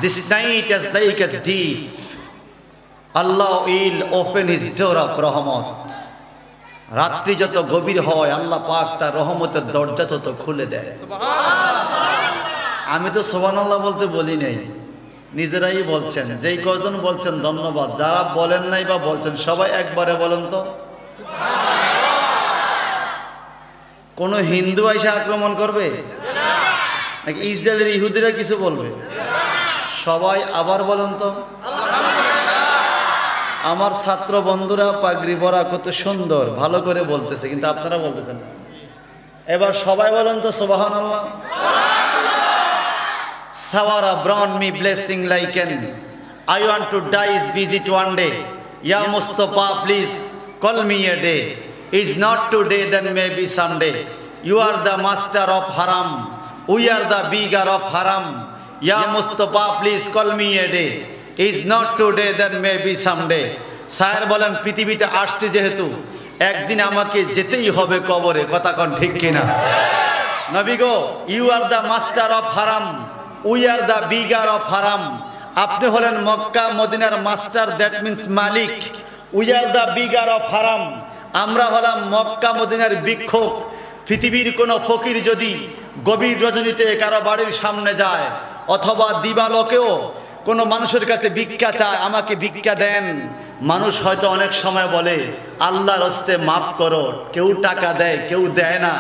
This night as like as deep, Allah will open His door of rahmat. রাত্রি যত গভীর হয় আল্লাহ পাক তার রহমতের দরজা তত খুলে দেয়। আমি তো সুবহানাল্লাহ বলতে বলি নাই, নিজেরাই বলছেন। যেই কজন বলছেন ধন্যবাদ, যারা বলেন নাই বা বলছেন সবাই একবারে বলেন তো। কোন হিন্দু আইসা আক্রমণ করবে নাকি ইসরায়েলের ইহুদিরা কিছু বলবে? সবাই আবার বলেন তো। আমার ছাত্র বন্ধুরা পাগড়ি পরা কত সুন্দর ভালো করে বলতেছে, কিন্তু আপনারা বলতেছেন না। এবার সবাই বলেন তো সুবহানাল্লাহ। Sawara brought me blessing like an I want to die is visit one day. Ya Mustafa, please call me a day. Is not today, then maybe someday. You are the master of haram. We are the bigger of haram. Ya Mustafa, please call me a day. Is not today, then maybe someday. শায়ের বলেন পৃথিবীতে আসছে যেহেতু একদিন আমাকে যেতেই হবে কবরে। কথা কোন ঠিক কিনা? নবী গো, you are the master of হারাম, we are the bigger of হারাম। আপনি হলেন মক্কা মদিনার মাস্টার, দ্যাট মিন্স মালিক। We are the bigger of হারাম, আমরা হলাম মক্কা মদিনার ভিক্ষুক। পৃথিবীর কোনো ফকির যদি গভীর রজনীতে কারো বাড়ির সামনে যায় অথবা দিবালোকেও কোনো মানুষের কাছে ভিক্ষা চায়, আমাকে ভিক্ষা দেন, মানুষ হয়তো অনেক সময় বলে আল্লাহর হস্তে মাফ করো, কেউ টাকা দেয় কেউ দেয় না।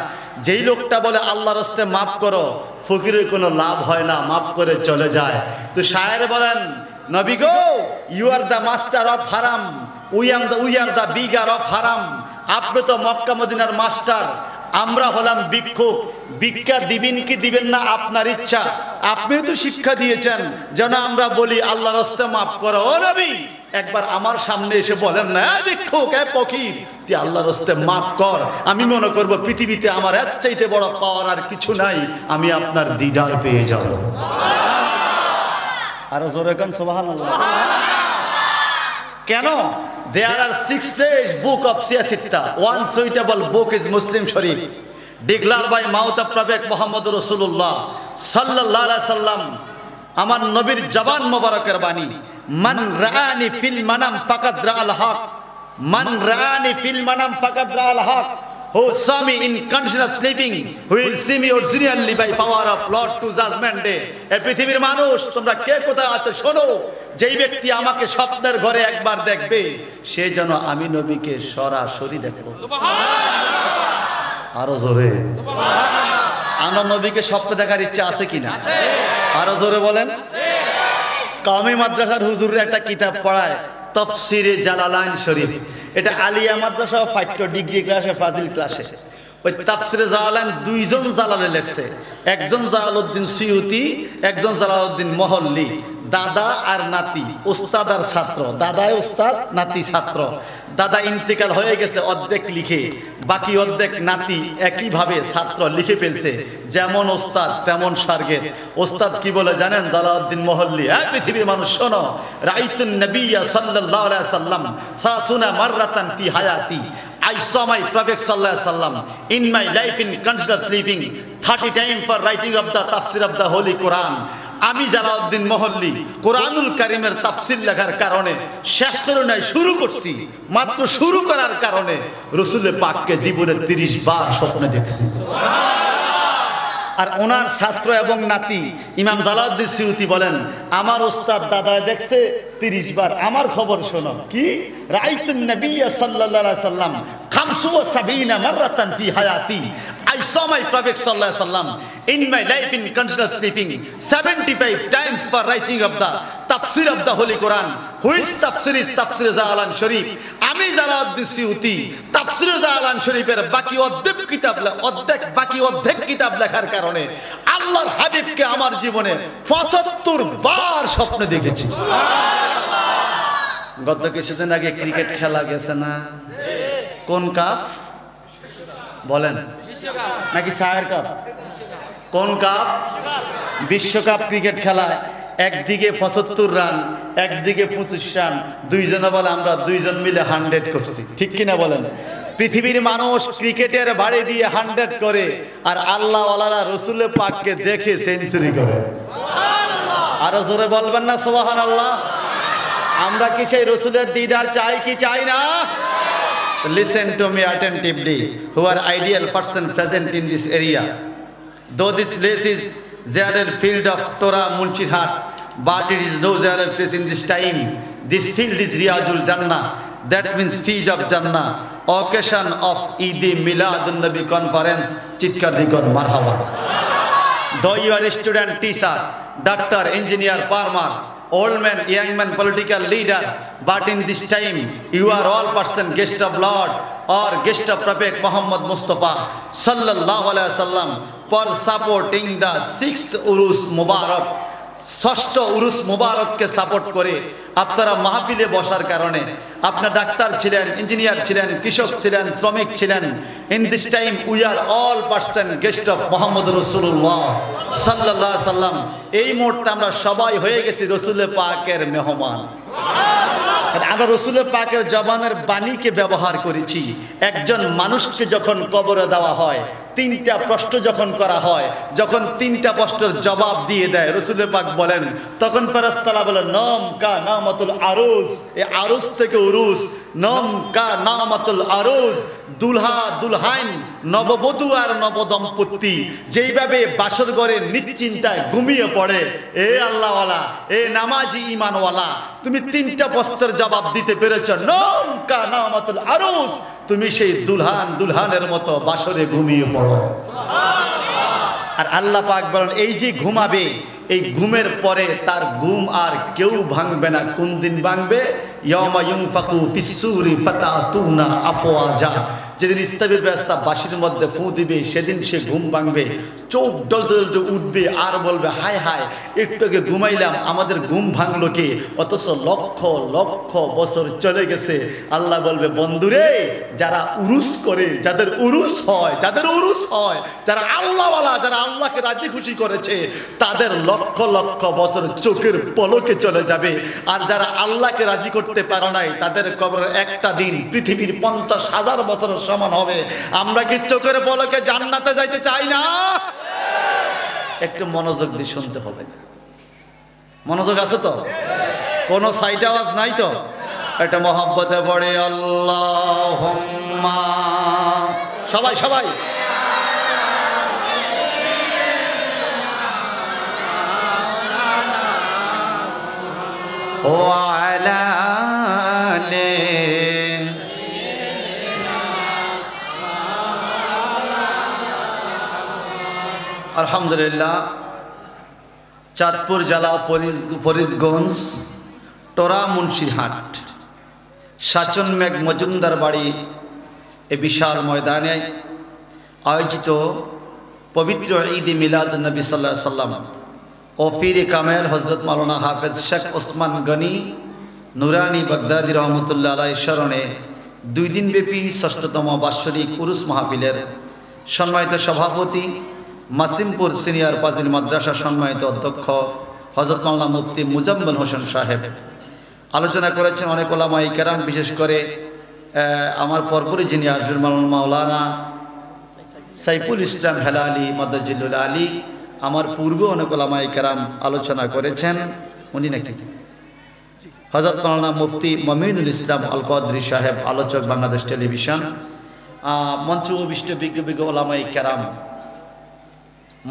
যেই লোকটা বলে আল্লাহর হস্তে মাফ করো, ফকিরের কোনো লাভ হয় না, মাফ করে চলে যায়। তো শায়ের বলেন নবী গো, you are the master of হারাম, we are the bigger of হারাম। আপনি তো মক্কা মদিনার মাস্টার, আমরা হলাম ভিক্ষুক। ভিক্ষা দিবেন কি দিবেন না আপনার ইচ্ছা। আপনিও তো শিক্ষা দিয়েছেন যেন আমরা বলি আল্লাহর হস্তে মাফ করো। ও নবী, একবার আমার সামনে এসে বলেন না, ভিক্ষুক ফকির তুই আল্লাহর হস্তে মাফ কর। আমি মনে করব পৃথিবীতে আমার এর চাইতে বড় পাওয়ার আর কিছু নাই, আমি আপনার দিদার পেয়ে যাব। আর জোরে কান সুবহানাল্লাহ। কেন? There are 6 book of Siyasitta. One suitable book is Muslim Sharif, declared by mouth of Prophet Muhammad Rasulullah sallallahu alaihi wasallam. আমার নবীর জবান মোবারকের বাণী, মান রাআনি ফিল মানাম ফাকাদ রাআল হক, মান রাআনি ফিল মানাম ফাকাদ রাআল হক। Who saw me in condition of sleeping, who will see me originally by power of Lord to judgment day. এই পৃথিবীর মানুষ তোমরা কে কোথায় আছো শোনো, যেই ব্যক্তি আমাকে স্বপ্নের ঘরে একবার দেখবে সে যেন আমি নবীকে সরাসরি দেখবো। সুবহানাল্লাহ। আরো জোরে সুবহানাল্লাহ। আমরা নবীকে স্বপ্নে দেখার ইচ্ছা আছে কিনা? আরো জোরে বলেন। কওমি মাদ্রাসার হুজুরের একটা কিতাব পড়ায়, তাফসিরে জালালাইন শরীফ। এটা আলিয়া মাদ্রাসা ফাইটো ডিগ্রি ক্লাসে ফাজিল ক্লাসে ওই তাফসিরে জালালাইন দুইজন জালালে লেখছে, একজন জালালউদ্দিন সিউতি, একজন জালালউদ্দিন মহল্লি। দাদা আর নাতি, উস্তাদ আর ছাত্র, দাদাই উস্তাদ নাতি ছাত্র। দাদা ইন্তেকাল হয়ে গেছে অর্ধেক লিখে, বাকি অর্ধেক নাতি একইভাবে ছাত্র লিখে ফেলছে। যেমন ওস্তাদ তেমন স্বর্গের। ওস্তাদ কি বলে জানেন? জালালউদ্দিন মহল্লি, পৃথিবীর মানুষ শোনো, রাইতুন নবিয়্যা সাল্লাল্লাহু আলাইহি ওয়াসাল্লাম সালাসুনা মাররাতান ফি হায়াতি। I saw my Prophet sallallahu alaihi wasallam in my life in constant sleeping 30 times for writing of the tafsir of the Holy Quran. আমি জালালউদ্দিন মহল্লি কোরআনুল কারীমের তাফসীর লেখার কারণে শেষ করে নাই, শুরু করছি। মাত্র শুরু করার কারণে রাসূলের পাককে জীবনে 30 বার স্বপ্নে দেখছি। আর ওনার ছাত্র এবং নাতি ইমাম জালালউদ্দিন সিউতি বলেন, আমার ওস্তাদ দাদায় দেখছে 30 বার। আমার খবর শোনো, কি? রাইতুন নবিয়্যা সাল্লাল্লাহু আলাইহি ওয়াসাল্লাম 75 মাররাতান ফি হায়াতি। I saw my Prophet sallallahu alaihi wasallam in my life in constant sleeping 75 times for writing of the tafsir of the Holy Quran. Which tafsir is tafsir Zalan Sharif? আমি জালালউদ্দিন সিউতি তাফসির জালান শরীফের বাকি অর্ধেক কিতাব লেখার কারণে আল্লাহর হাবিবকে আমার জীবনে 75 বার স্বপ্নে দেখেছি। সুবহানাল্লাহ। গত কিছুদিন আগে ক্রিকেট খেলা গেছে না? কোন কাপ বলেন? নাকি সায়ের কাপ? কোন কাপ? বিশ্বকাপ ক্রিকেট খেলায় একদিকে 75 রান, একদিকে 25 রান, দুইজনে বলে আমরা দুইজন মিলে 100 করছি। ঠিক কিনা বলেন? পৃথিবীর মানুষ ক্রিকেটের বাড়ি দিয়ে 100 করে, আর আল্লাহ ওয়ালারা রাসূলের পাককে দেখে সেঞ্চুরি করে। সুবহানাল্লাহ। আরো জোরে বলবেন না সুবহানাল্লাহ? আমরা কি সেই রসুলের দিদার চাই কি চাই না? Listen to me attentively, who are ideal person present in this area. Though this place is Ziyarat field of Torah Munshirhat, but it is no Ziyarat place in this time. This field is Riyazul Jannah, that means Feast of Jannah, occasion of Eid Miladun Nabi conference. Chitkar dikar marhaba. Though you are a student, teacher, doctor, engineer, farmer, old man, young man, political leader, but in this time you are all person guest of Lord or guest of Prophet Muhammad Mustafa sallallahu alaihi wasallam for supporting the 6th Urus Mubarak. ষষ্ঠ উরুস মুবারককে support করে আপনারা মাহফিলে বসার কারণে, আপনার doctor ছিলেন, engineer ছিলেন, কৃষক ছিলেন, শ্রমিক ছিলেন। In this time we are all person guest of Muhammad রাসূলুল্লাহ সাল্লাল্লাহু আলাইহি সাল্লাম। এই মুহূর্তে আমরা সবাই হয়ে গেছি রসুল পাকের মেহমান। আমরা রসুল পাকের জবানের বাণীকে ব্যবহার করেছি। একজন মানুষকে যখন কবরে দেওয়া হয়, 3টা প্রশ্ন যখন করা হয়, যখন 3টা প্রশ্নের জবাব দিয়ে দেয় রসুল পাক বলেন, তখন ফেরেশতারা বলে নম কা নামাতুল আরুস, এই আরুস থেকে উরুস, নম কা নামাতুল আরুস, দুলহা দুলহাইন, নববধূ আর নবদম্পতি যেইভাবে বাসর ঘরে নিশ্চিন্তায় ঘুমিয়ে পড়ে, এ আল্লাহওয়ালা, এ নামাজি ইমানওয়ালা, তুমি 3টা প্রশ্নের জবাব দিতে পেরেছ, নম কা নামাতুল আরুস, তুমি সেই দুলহান দুলহানের মতো বাসরে ঘুমিয়ে পড়ো। আর আল্লাহ পাক বলেন এই যে ঘুমাবে, এই ঘুমের পরে তার ঘুম আর কেউ ভাঙবে না। কোন দিন ভাঙবে? ইয়াউমা ইউনফাকু ফিস-সূরি ফাতাতুনা আফওয়াজা, যেদিন ইস্তাবির ব্যস্তা বাঁশির মধ্যে ফু দিবে, সেদিন সে ঘুম ভাঙবে, চোখ ডলতে ডলতে উঠবে আর বলবে হায় হায়, একটু আগে ঘুমাইলাম, আমাদের ঘুম ভাঙলো কে? অথচ লক্ষ লক্ষ বছর চলে গেছে। আল্লাহ বলবে বন্ধুরে, যারা উরুস করে, যাদের উরুস হয়, যারা আল্লাহওয়ালা, যারা আল্লাহকে রাজি খুশি করেছে, তাদের লক্ষ লক্ষ বছর চোখের পলকে চলে যাবে। আর যারা আল্লাহকে রাজি করতে পারে নাই, তাদের কবরের একটা দিন পৃথিবীর 50,000 বছরের সমান হবে। আমরা কি চোখের পলকে জান্নাতে যাইতে চাই না? একটু মনোযোগ দিয়ে শুনতে হবে। মনোযোগ আছে তো? কোনো সাইড আওয়াজ নাই তো? এটা মহব্বতে পড়ে আল্লাহুম্মা, সবাই সবাই ওয়া আলা আলি আলহামদুলিল্লাহ। চাঁদপুর জেলা ফরিদগঞ্জ টোরা মুন্সিরহাট সাচন মেঘ মজুমদার বাড়ি এ বিশাল ময়দানে আয়োজিত পবিত্র ঈদ মিলাদ নবী সাল্লাল্লাহু আলাইহি সাল্লাম ও পীরে কামেল হযরত মাওলানা হাফেজ শেখ ওসমান গনি নুরানি বাগদাদি রহমতুল্লাহ আলাইহি স্মরণে 2 দিনব্যাপী 6ষ্ঠতম বাৎসরিক উরুস মাহফিলের সম্মানিত সভাপতি, মাসিমপুর সিনিয়র ফাজিল মাদ্রাসা সম্মানিত অধ্যক্ষ হযরত মাওলানা মুফতি মুজাম্মেল হোসেন সাহেব আলোচনা করেছেন। অনেক ওলামায়ে কেরাম, বিশেষ করে আমার পরপরই যিনি আসবেন মাওলানা সাইফুল ইসলাম হেলালি মাদাজিলুল আলী, আমার পূর্বে অনেক ওলামায়ে কেরাম আলোচনা করেছেন। উনি নাকি হযরত মাওলানা মুফতি মমিনুল ইসলাম আল কদরি সাহেব, আলোচক বাংলাদেশ টেলিভিশন, মঞ্চে উপবিষ্ট বিজ্ঞ বিজ্ঞ ওলামায়ে কেরাম,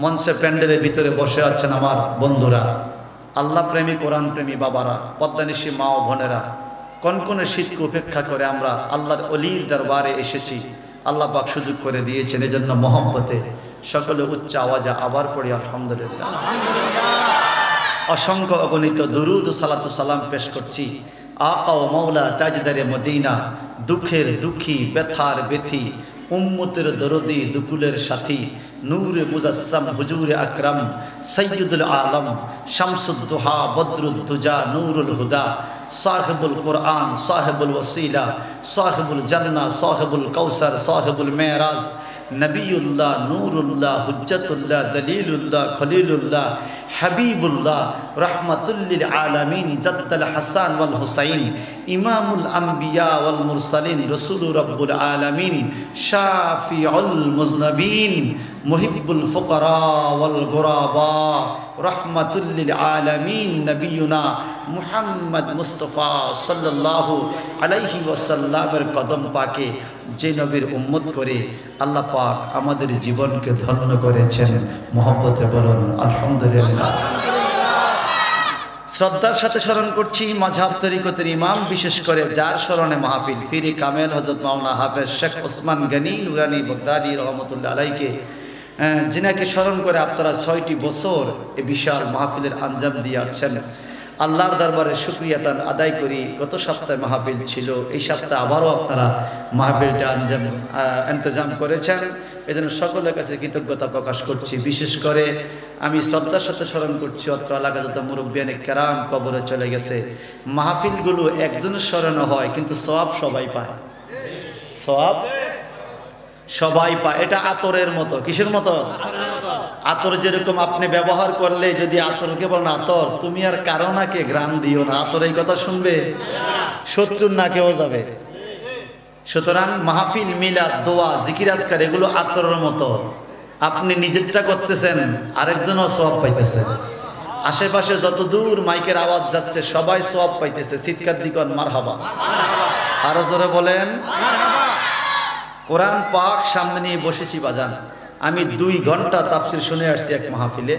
মঞ্চে প্যান্ডেলের ভিতরে বসে আছেন আমার বন্ধুরা, আল্লাহ প্রেমী, কোরআন প্রেমী বাবারা, পদ্মানিশী মা ও বোনেরা, কনকনে শীতকে উপেক্ষা করে আমরা আল্লাহর অলির দরবারে এসেছি। আল্লাহ পাক সুযোগ করে দিয়েছেন, এজন্য মহব্বতে সকলে উচ্চ আওয়াজে আবার পড়ি আলহামদুলিল্লাহ। অসংখ্য অগণিত দুরুদ ও সালাতু সালাম পেশ করছি আকা ও মাওলা তাজদারে মদিনা, দুঃখের দুঃখী, ব্যথার ব্যথী, উম্মতের দরদি, দুকুলের সাথী, নূরে মুজাসসাম হুজুরে আকরাম সৈয়দুল আলম শামসুদ্দোহা বদরুদ্দুজা নূরুল হুদা সাহেবুল কোরআন সাহেবুল ওসিলা সাহেবুল জান্নাহ সাহেবুল কৌসর সাহেবুল মেরাজ নবিউল্লাহ নূরুল্লাহ হুজ্জতুল্লাহ দলিলুল্লাহ খলিলুল্লাহ হাবিবুল্লাহ রহমাতুল লিল আলামিন জাদ্দুল হাসান ওয়াল হুসাইন ইমামুল আম্বিয়া ওয়াল মুরসালিন রাসূলুর রাব্বুল আলামিন শাফিউল মুজনাবিন মুহিব্বুল ফুকারা ওয়াল গুরাবা রাহমাতুল লিল আলামিন নবিয়ুনা মুহাম্মদ মুস্তাফা সাল্লাল্লাহু আলাইহি ওয়াসাল্লামের কদম পাকে যে নবীর উম্মত করে আল্লাহ পাক আমাদের জীবনকে ধন্য করেছেন। মহব্বতে বলুন আলহামদুলিল্লাহ। শ্রদ্ধার সাথে স্মরণ করছি মাযহাব তরিকতের ইমাম, বিশেষ করে যার স্মরণে মাহফিল ফিরে কামেল হযরত মাওলানা হাফেজ শেখ ওসমান গনি নুরানি বাগদাদি রহমতুল্লাহ আলাইকে, যিনাকে স্মরণ করে আপনারা 6টি বছর এই বিশাল মাহফিলের আঞ্জাম দিয়ে আসছেন। আল্লাহর দরবারে শুকরিয়া তান আদায় করি। গত সপ্তাহে মাহফিল ছিল, এই সপ্তাহে আবারও আপনারা মাহফিলটা ইন্তজাম করেছেন, এজন্য সকলের কাছে কৃতজ্ঞতা প্রকাশ করছি। বিশেষ করে আমি শ্রদ্ধার সাথে স্মরণ করছি অত্র এলাকা যত মুরব্বিয়ানে কেরাম কবরে চলে গেছে। মাহফিলগুলো একজনের স্মরণে হয় কিন্তু সওয়াব সবাই পায়, সওয়াব সবাই পায়। এটা আতরের মতো। কিসের মতো? আতর যেরকম আপনি ব্যবহার করলে যদি আতরকে বলেন আতর তুমি আর কারো নাকে গ্রান দিও না, আতর এই কথা শুনবে, শত্রুর নাকেও যাবে। সুতরাং মাহফিল, মিলাদ, দোয়া, জিকির, আজকার এগুলো আতরের মতো। আপনি নিজেরটা করতেছেন, আরেকজনও সওয়াব পাইতেছে। আশেপাশে যত দূর মাইকের আওয়াজ যাচ্ছে সবাই সওয়াব পাইতেছে। চিৎকার দিকন মারহাবা, আরো জোরে বলেন। কোরআন পাক সামনে নিয়ে বসেছি বাজান। আমি 2 ঘন্টা তাফসির শুনে আসছি এক মাহফিলে।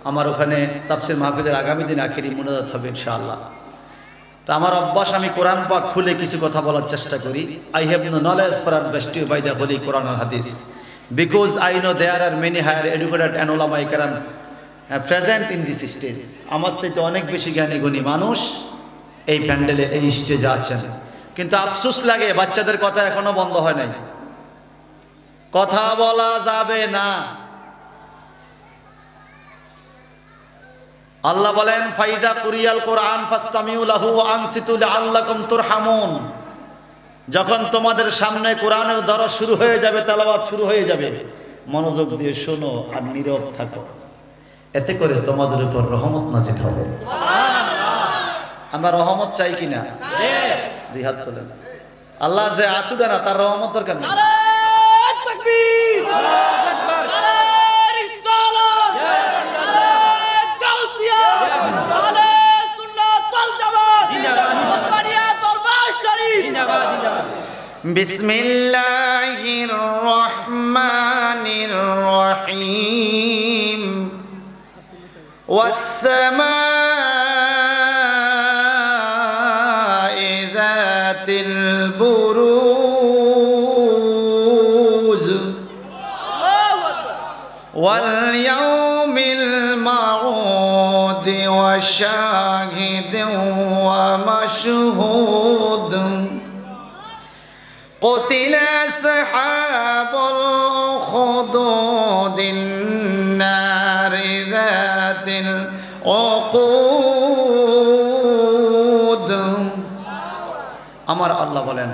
আমার ওখানে তাফসির মাহফিলের আগামী দিন আখেরি মুনাজাত হবে ইনশাআল্লাহ। তো আমার অভ্যাস, আমি কোরআন পাক খুলে কিছু কথা বলার চেষ্টা করি। I have no knowledge for bestow by the holy Quran আর হাদিস, because I know there are many higher educated and ওলামা কেরাম প্রেজেন্ট ইন দিস স্টেজ। আমার চাইতে অনেক বেশি জ্ঞানী গুণী মানুষ এই প্যান্ডেলে, এই স্টেজে আছেন। কিন্তু আফসোস লাগে বাচ্চাদের কথা এখনো বন্ধ হয় নাই। কথা বলা যাবে না। আল্লাহ বলেন ফাইজা কুরিয়াল কোরআন ফাসতামিউ লাহু ওয়া আনসিতু লাআল্লাকুম তুরহামুন। যখন তোমাদের সামনে কোরআনের দরস শুরু হয়ে যাবে, তেলাওয়াত শুরু হয়ে যাবে, মনোযোগ দিয়ে শোনো আর নীরব থাকো, এতে করে তোমাদের উপর রহমত নাজিল হবে। সুবহানাল্লাহ। আমরা রহমত চাই কিনা? দুই হাত তোলেন। আল্লাহ যে আতুবে না তার রহমত দরকার নেই। তাকবীর, আল্লাহু আকবার, নারে রিসালাত, নারে গাউসিয়া, নারে সুন্নাত ওয়াল জামাত, জিন্দাবাদ, ওসমানিয়া দরবার শরীফ, জিন্দাবাদ, জিন্দাবাদ। বিসমিল্লাহির রহমানির রহিম। ওয়াস সামাই যাতিল বুরুজ واليوم الموعود وشاهد ومشهود قتل أصحاب الأخدود النار ذات الوقود। আমার আল্লাহ বলেন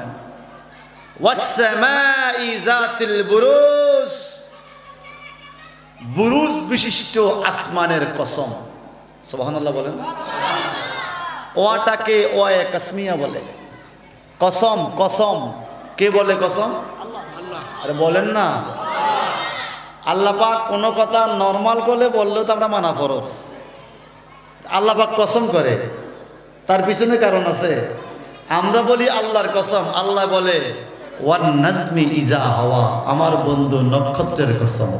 ওয়াসসামাই যাতিল বুরুজ, বুরুজ বিশিষ্ট আসমানের কসম। সুবহানাল্লাহ বলেন। ওয়াটাকে ওয়ায়ে কাসমিয়া বলে, কসম, কসম। কে বলে কসম? আল্লাহ। আরে বলেন না। আল্লাহ পাক কোনো কথা নরমাল করলে বললেও তো আমরা মানা ফরজ। আল্লাহ পাক কসম করে, তার পিছনে কারণ আছে। আমরা বলি আল্লাহর কসম, আল্লাহ বলে ওয়ান নাজমি ইজা হাওয়া, আমার বন্ধু নক্ষত্রের কসম।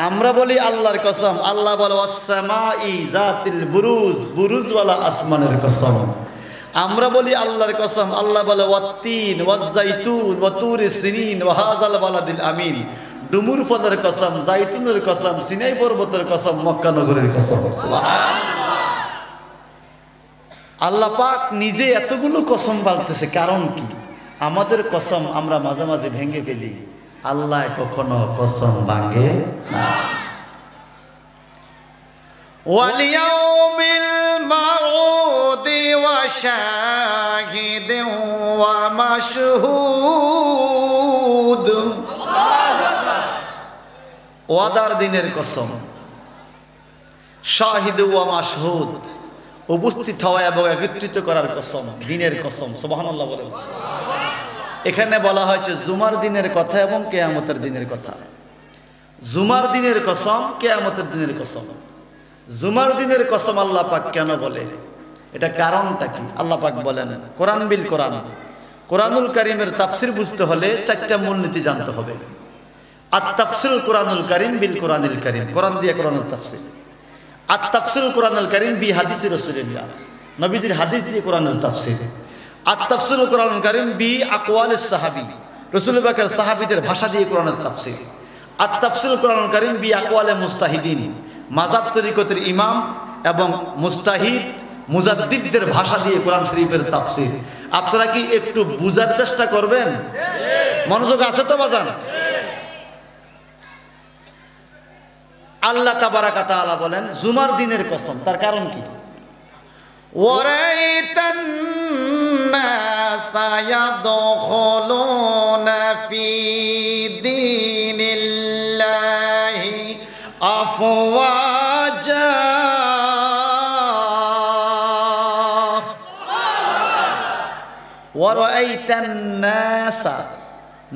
আমরা বলি আল্লাহর কসম, আল্লাহ বলে ওয়াসসামাই যাতিল বুরুজ, বুরুজওয়ালা আসমানের কসম। আমরা বলি আল্লাহর কসম, আল্লাহ বলে ওয়াত্তিন ওয়াজ্জাইতুন ওয়া তুরি সিনিন ওয়া হাযাল বালাদিল আমিন, ডুমুর ফলের কসম, জাইতুনের কসম, সিনাই পর্বতের কসম, মক্কা নগরের কসম। সুবহানাল্লাহ। আল্লাহ পাক নিজে এতগুলো কসম বলতেছে, কারণ কি? আমাদের কসম আমরা মাঝে মাঝে ভেঙে ফেলি, আল্লাহ কখনো কসম ভাঙে না। ওয়াল ইয়াউমিল মাউদি ওয়া শাহিদিন ওয়া মাশহুদ, ওয়াদার দিনের কসম, শাহিদ ওয়া মাশহুদ, উপস্থিত হওয়া এবং একত্রিত করার কসম, দিনের কসম। সুবহানাল্লাহ বলেন। এখানে বলা হয়েছে জুমার দিনের কথা এবং কিয়ামতের দিনের কথা। জুমার দিনের কসম, কিয়ামতের দিনের কসম। জুমার দিনের কসম আল্লাহ পাক কেন বলে, এটা কারণটা কি? আল্লাহ পাক বলেন কোরআন বিল কোরআন, কোরআনুল কারীমের তাফসীর বুঝতে হলে চারটা মূলনীতি জানতে হবে। আত তাফসীরুল কোরআনুল কারীম বিল কোরআনিল কারীম, কোরআন দিয়ে কোরআনের তাফসীর। আত তাফসীরুল কোরআনুল কারীম বি হাদিসি রাসূলিল্লাহ, নবীজির হাদিস দিয়ে কোরআনের তাফসীর। আত তাফসীরুল কোরআনুল কারীম বি আকওয়ালিস সাহাবী, রাসূল পাকের সাহাবীদের ভাষা দিয়ে কোরআনের তাফসীর। আত তাফসীরুল কোরআনুল কারীম বি আকওয়ালে মুস্তাহিদিন, মাযহাব তরিকতের ইমাম এবং মুস্তাহিদ মুজাদ্দিদদের ভাষা দিয়ে কোরআন শরীফের তাফসীর। আপনারা কি একটু বুঝার চেষ্টা করবেন? মনোযোগ আছে তো বাজান? আল্লাহ তাবারাকা তাআলা বলেন জুমার দিনের কসম, তার কারণ কি? ওয়ারাইতান নাসা ইয়াদখুলুনা ফি দীনিল্লাহি আফওয়াজা। ওয়ারাইতান নাসা,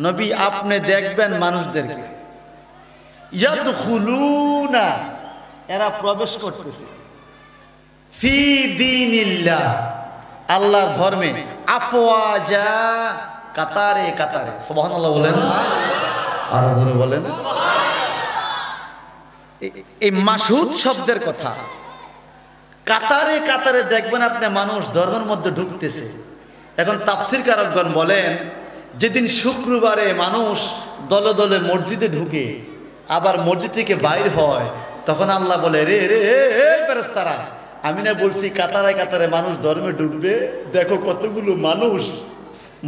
নবী আপনি দেখবেন মানুষদেরকে, ইয়াদখুলুনা এরা প্রবেশ করতেছে, ফি দীনিল্লাহ আল্লাহর ধর্মে, আফওয়াজা কাতারে কাতারে। সুবহানাল্লাহ বলেন, আর জোরে বলেন। এই মাসহুদ শব্দের কথা, কাতারে কাতারে দেখবেন আপনি মানুষ ধর্মের মধ্যে ঢুকতেছে। এখন তাফসীর কারকগণ বলেন যেদিন শুক্রবারে মানুষ দলে দলে মসজিদে ঢুকে আবার মসজিদ থেকে বাইর হয়, তখন আল্লাহ বলে রে রে ফেরেশতারা, আমি না বলছি কাতারে কাতারে মানুষ ধর্মে ঢুকবে, দেখো কতগুলো মানুষ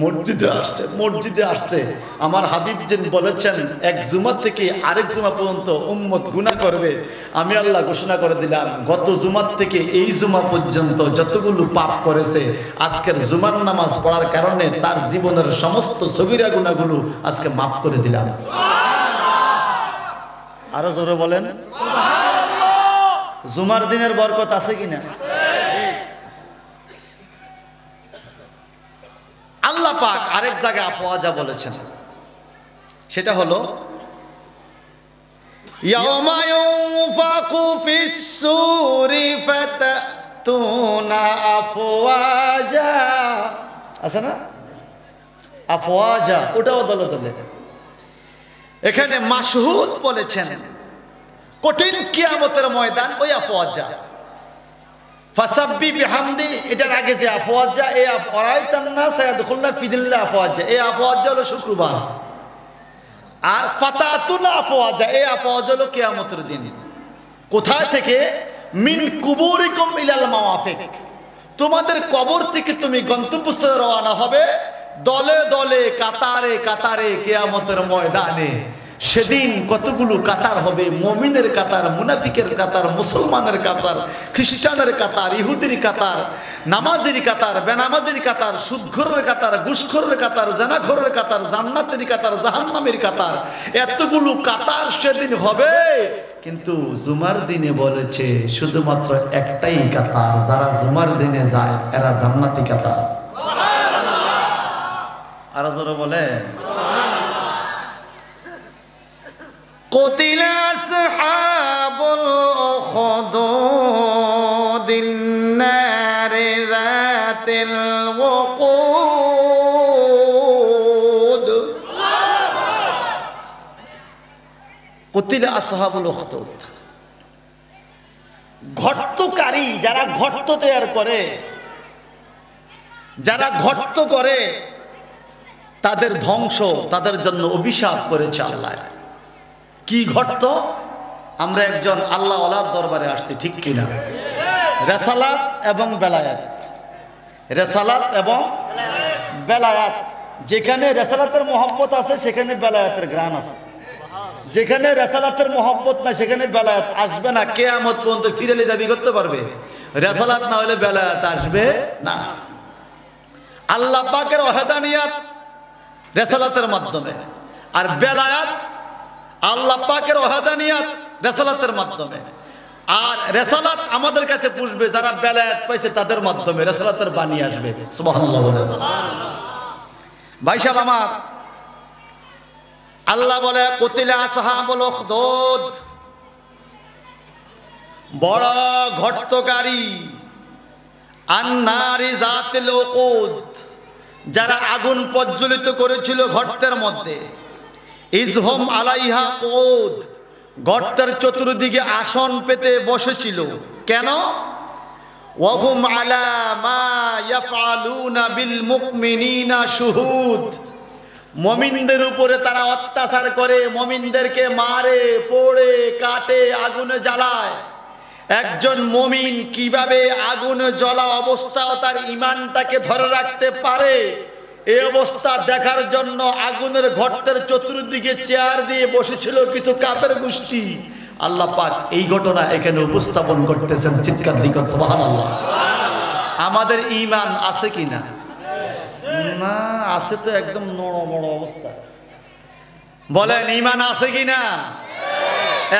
মসজিদে আসছে, মসজিদে আসছে। আমার হাবিব যে বলেছেন এক জুমা থেকে আরেক জুমা পর্যন্ত উম্মত গুনাহ করবে, আমি আল্লাহ ঘোষণা করে দিলাম গত জুমার থেকে এই জুমা পর্যন্ত যতগুলো পাপ করেছে, আজকের জুমার নামাজ পড়ার কারণে তার জীবনের সমস্ত সগীরা গুনাহগুলো আজকে মাফ করে দিলাম। আরো জোরে বলেন জুমার দিনের বরকত আছে কিনা? আল্লাহ পাক আরেক জায়গায় আফওয়াজা বলেছেন, সেটা হলো ইয়াওমা ইউনফাকু ফিস সূরি ফাতাতুনা আফওয়াজা, আছে না আফওয়াজা, ওটাও দলে দলে। এখানে মাশহুদ বলেছেন কঠিন কিয়ামতের ময়দান ওই আফওয়াজা। ফাসাব্বি বিহামদি, এটার আগে যে আফওয়াজা, এই ওয়ারাইতান নাস ইয়াদখুলুনা ফি দীনিল্লাহি আফওয়াজা, এই আফওয়াজা হলো শুক্রবার। আর ফাতাতুনা আফওয়াজা, এই আফওয়াজা হলো কিয়ামতের দিন। কোথায় থেকে? মিন কুবুরিকুম ইলাল মাওয়াফিক, তোমাদের কবর থেকে তুমি গন্তব্যস্থলে রওনা হবে দলে দলে কাতারে কাতারে কিয়ামতের ময়দানে। সেদিন কতগুলো কাতার হবে, মুমিনের কাতার, মুনাফিকের কাতার, মুসলমানের কাতার, খ্রিস্টানের কাতার, ইহুদির কাতার, নামাজের কাতার, বেনামাজের কাতার, সুদখোরের কাতার, ঘুষখোরের কাতার, জানাখোরের কাতার, জান্নাতের কাতার, জাহান্নামের কাতার, এতগুলো কাতার সেদিন হবে। কিন্তু জুমার দিনে বলেছে শুধুমাত্র একটাই কাতার, যারা জুমার দিনে যায় এরা জান্নাতি কাতার। আর যারা বলে قتل أصحاب الأخدود النار ذات الوقود قتل أصحاب الأخدود, ঘট্টকারী যারা ঘট্ট তৈরি করে, যারা ঘট্ট করে তাদের ধ্বংস, তাদের জন্য অভিশাপ করেছে আল্লাহ। কি ঘটতো? আমরা একজন আল্লাহ ওয়ালার দরবারে আসছি, ঠিক কিনা? রেসালাত এবং বেলায়াত, রেসালাত এবং বেলায়াত। যেখানে রেসালাতের মহব্বত আছে সেখানে বেলায়াতের গ্রাণ আছে, যেখানে রেসালাতের মহব্বত না সেখানে বেলায়াত আসবে না। কিয়ামত পর্যন্ত ফিরেলি দাবি করতে পারবে, রেসালাত না হলে বেলায়াত আসবে না। আল্লাহ পাকের ওয়াহদানিয়াত রেসালাতের মাধ্যমে, আর বেলায়াত আল্লাহ পাকের ওয়াহদানিয়াত রেসালাতের মাধ্যমে। আর রেসালাত আমাদের কাছে পুষবে যারা বেলায়াত পাইছে তাদের মাধ্যমে রেসালাতের বাণী আসবে। সুবহানাল্লাহ বলেন। ভাই সাহেব আমার, আল্লাহ বলে কুতিলা আসহাবুল উখদুদ, বড় ঘট্টকারী, আন্নারি জাতিল উকুদ, যারা আগুন প্রজ্বলিত করেছিল গর্তের মধ্যে। ইজহুম আলাইহা কুউদ, গর্তের চতুর্দিকে আসন পেতে বসেছিল। কেন? ওয়াহুম আলা মা ইয়াফআলুনা বিল মুমিনিনা শুহুদ, মুমিনদের উপরে তারা অত্যাচার করে, মুমিনদেরকে মারে, পোড়ে, কাটে, আগুনে জ্বালায়। একজন মুমিন কিভাবে আগুনে জ্বলা অবস্থাও তার ঈমানটাকে ধরে রাখতে পারে, এই অবস্থা দেখার জন্য আগুনের গর্তের চতুর্দিকে চেয়ার দিয়ে বসেছিল কিছু কাফের গোষ্ঠী। আল্লাহ পাক এই ঘটনা এখানে উপস্থাপন করতেছেন। চিৎকার দিকন সুবহানাল্লাহ। আমাদের ঈমান আছে কিনা? না, আছে তো একদম নড়বড় অবস্থা। বলেন ঈমান আছে কিনা?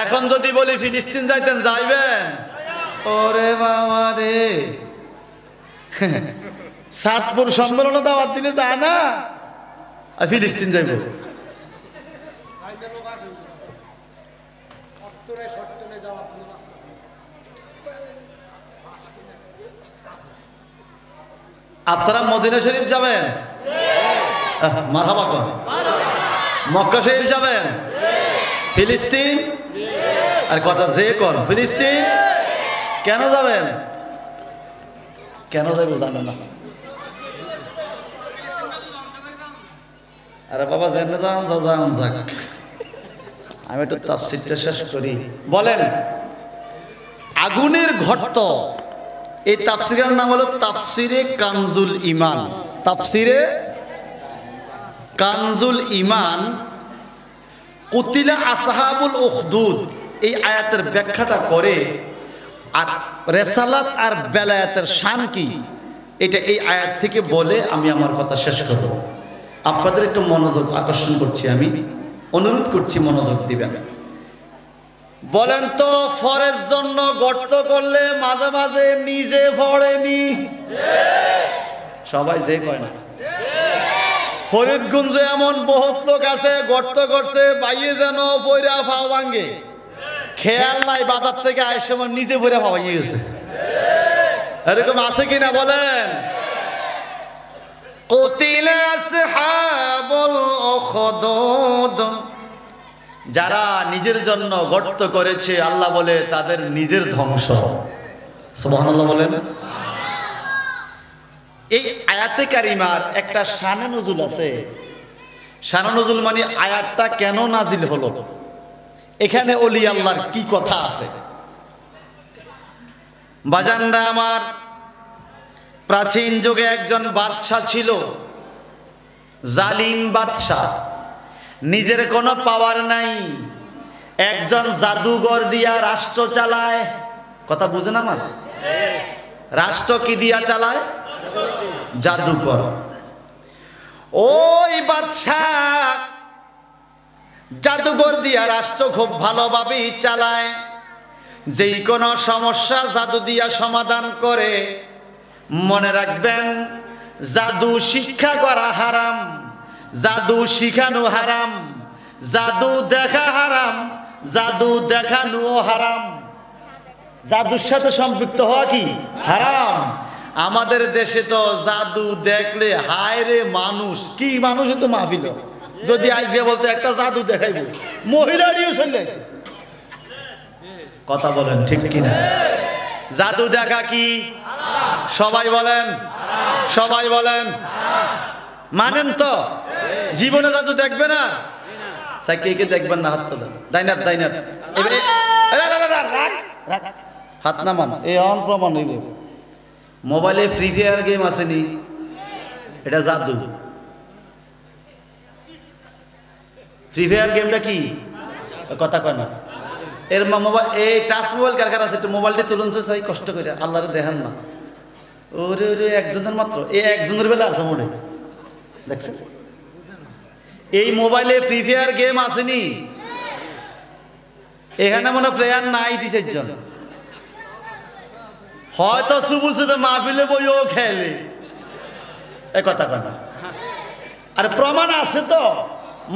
এখন যদি বলি ফিলিস্তিন যাইতেন, যাইবেন? ওরে বাবা রে, সাতপুর সম্মেলনে দাওয়াত দিলে যায় না, আর ফিলিস্তিন যাইব। আপনারা মদিনা শরীফ যাবেন? মারহাবা কর। মক্কা শরীফ যাবেন? ফিলিস্তিন আর কথা যে কর, ফিলিস্তিন কেন যাবেন? কেন যাবো জানে না? আরে বাবা জেনে যান, যাক, আমি একটু তাফসীরটা শেষ করি। বলেন আগুনের গর্ত, এই তাফসীরের নাম হলো তাফসিরে কানজুল ঈমান। তাফসিরে কানজুল ঈমান। কুতিলা আসহাবুল উখদুদ, এই আয়াতের ব্যাখ্যাটা করে আর রেসালাত আর বেলায়াতের শান কি এটা এই আয়াত থেকে বলে আমি আমার কথা শেষ করব। আপনাদের একটু মনোযোগ আকর্ষণ করছি, আমি অনুরোধ করছি মনোযোগ দিবেন। বলেন তো ফরের জন্য গর্ত করলে মাঝে মাঝে নিজে পড়েনি? সবাই যে কয় না। ফরিদগঞ্জে এমন বহুত লোক আছে গর্ত করছে, বাইয়ে যেন পয়রা পাও ভাঙ্গে, খেয়াল নাই বাজার থেকে আইসে নিজে পয়রা পাওয়া গেছে। এরকম আছে কিনা বলেন? কুতিলা আসহাবুল উখদুদ, যারা নিজের জন্য গর্ত করেছে আল্লাহ বলে তাদের নিজের ধ্বংস। সুবহানাল্লাহ বলেন। এই আয়াতে কারিমার একটা শানে নজুল আছে। শানে নজুল মানে আয়াতটা কেন নাজিল হলো, এখানে ওলি আল্লাহর কি কথা আছে। বাজানরা আমার, প্রাচীন যুগে একজন বাদশা ছিল, জালিম বাদশা, নিজের কোনো পাওয়ার নাই, একজন জাদুঘর দিয়া রাষ্ট্র চালায়। কথা বুঝেন আমার? রাষ্ট্র কি দিয়া চালায়? জাদুকর। ওই বাদশাহ জাদুঘর দিয়া রাষ্ট্র খুব ভালোভাবেই চালায়। যেই কোনো সমস্যা জাদু দিয়া সমাধান করে। মনে রাখবেন, জাদু শিক্ষা করা হারাম, জাদু শিখানো হারাম, জাদু দেখা হারাম, জাদু দেখানো হারাম। জাদুর সাথে সম্পৃক্ত হওয়া কি হারাম। আমাদের দেশে তো জাদু দেখলে হায় রে, মানুষ কি মানুষ তো মাহফিল, যদি আজকে বলতে একটা জাদু দেখাইব, মহিলারিও চলে। কথা বলেন ঠিক কিনা? জাদু দেখা কি? সবাই বলেন, সবাই বলেন, মানেন তো? জীবনে জাদু দেখবে না? কে দেখবেন না? হাত তোলেন। ডাইনার ডাইনার হাত নামান। এই অন প্রমাণ হইল। মোবাইলে ফ্রি ফায়ার গেম আসেনি, এটা জাদু। ফ্রি ফায়ার গেমটা কি? কথা কয় না। এর মোবাইল, এই টাচ মোবাইল কার কার আছে? একটু মোবাইলটি তুলুন চাই, কষ্ট করে, আল্লাহরে দেখেন না। ওরে ওরে একজনের মাত্র, এই একজনের বেলা আছে মোড়ে, দেখছেন? এই মোবাইলে ফ্রি ফায়ার গেম আসেনি, এখানে মনে প্লেয়ার নাই ২-৪ জন। হয়তো শুভ শুভে মাহফিলে বইও খেলে, এই কথা কথা। আর প্রমাণ আছে তো,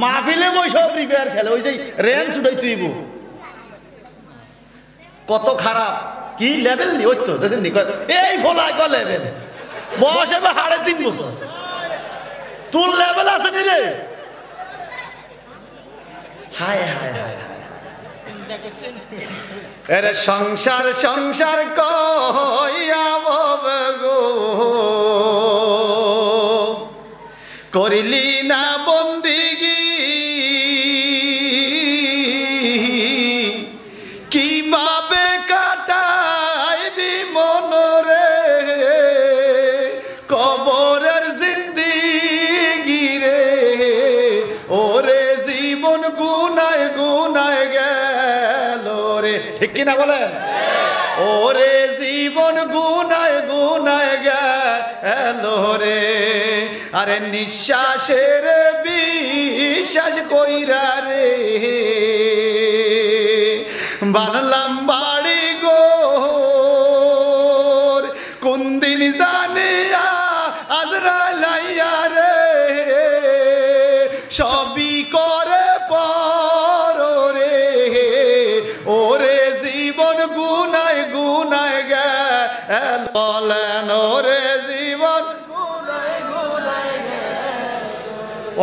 মাহফিলে বসে ফ্রি ফায়ার খেলে, ওই যে রেঞ্জ উঠাই তুইব, কত খারাপ কি লেভেল নি ওই তো দেখেন নি এই ফলাই ক লেভেল বয়স হবে 3.5 বছর, তোর লেভেল আছে নি রে? হায় হায় হায় এরে সংসার সংসার কইয়া গো করিলি না বন্দিগি, কিভাবে কাটাইবি মনরে কবরের জিন্দিগি রে, ওরে জীবন গুনায় গুনায় গেল রে, ঠিক কিনা বলেন? ওরে জীবন গুনায় গুনায় গেল রে, আরে নিঃশ্বাসের বিশ্বাস কইরা রে বানলাম বাড়ি গো, কোন দিন জানিয়া আজরাইল আইয়া রে সবই করে পর রে, ওরে জীবন গুনায় গুনায় গেল, বলেন ওরে জীবন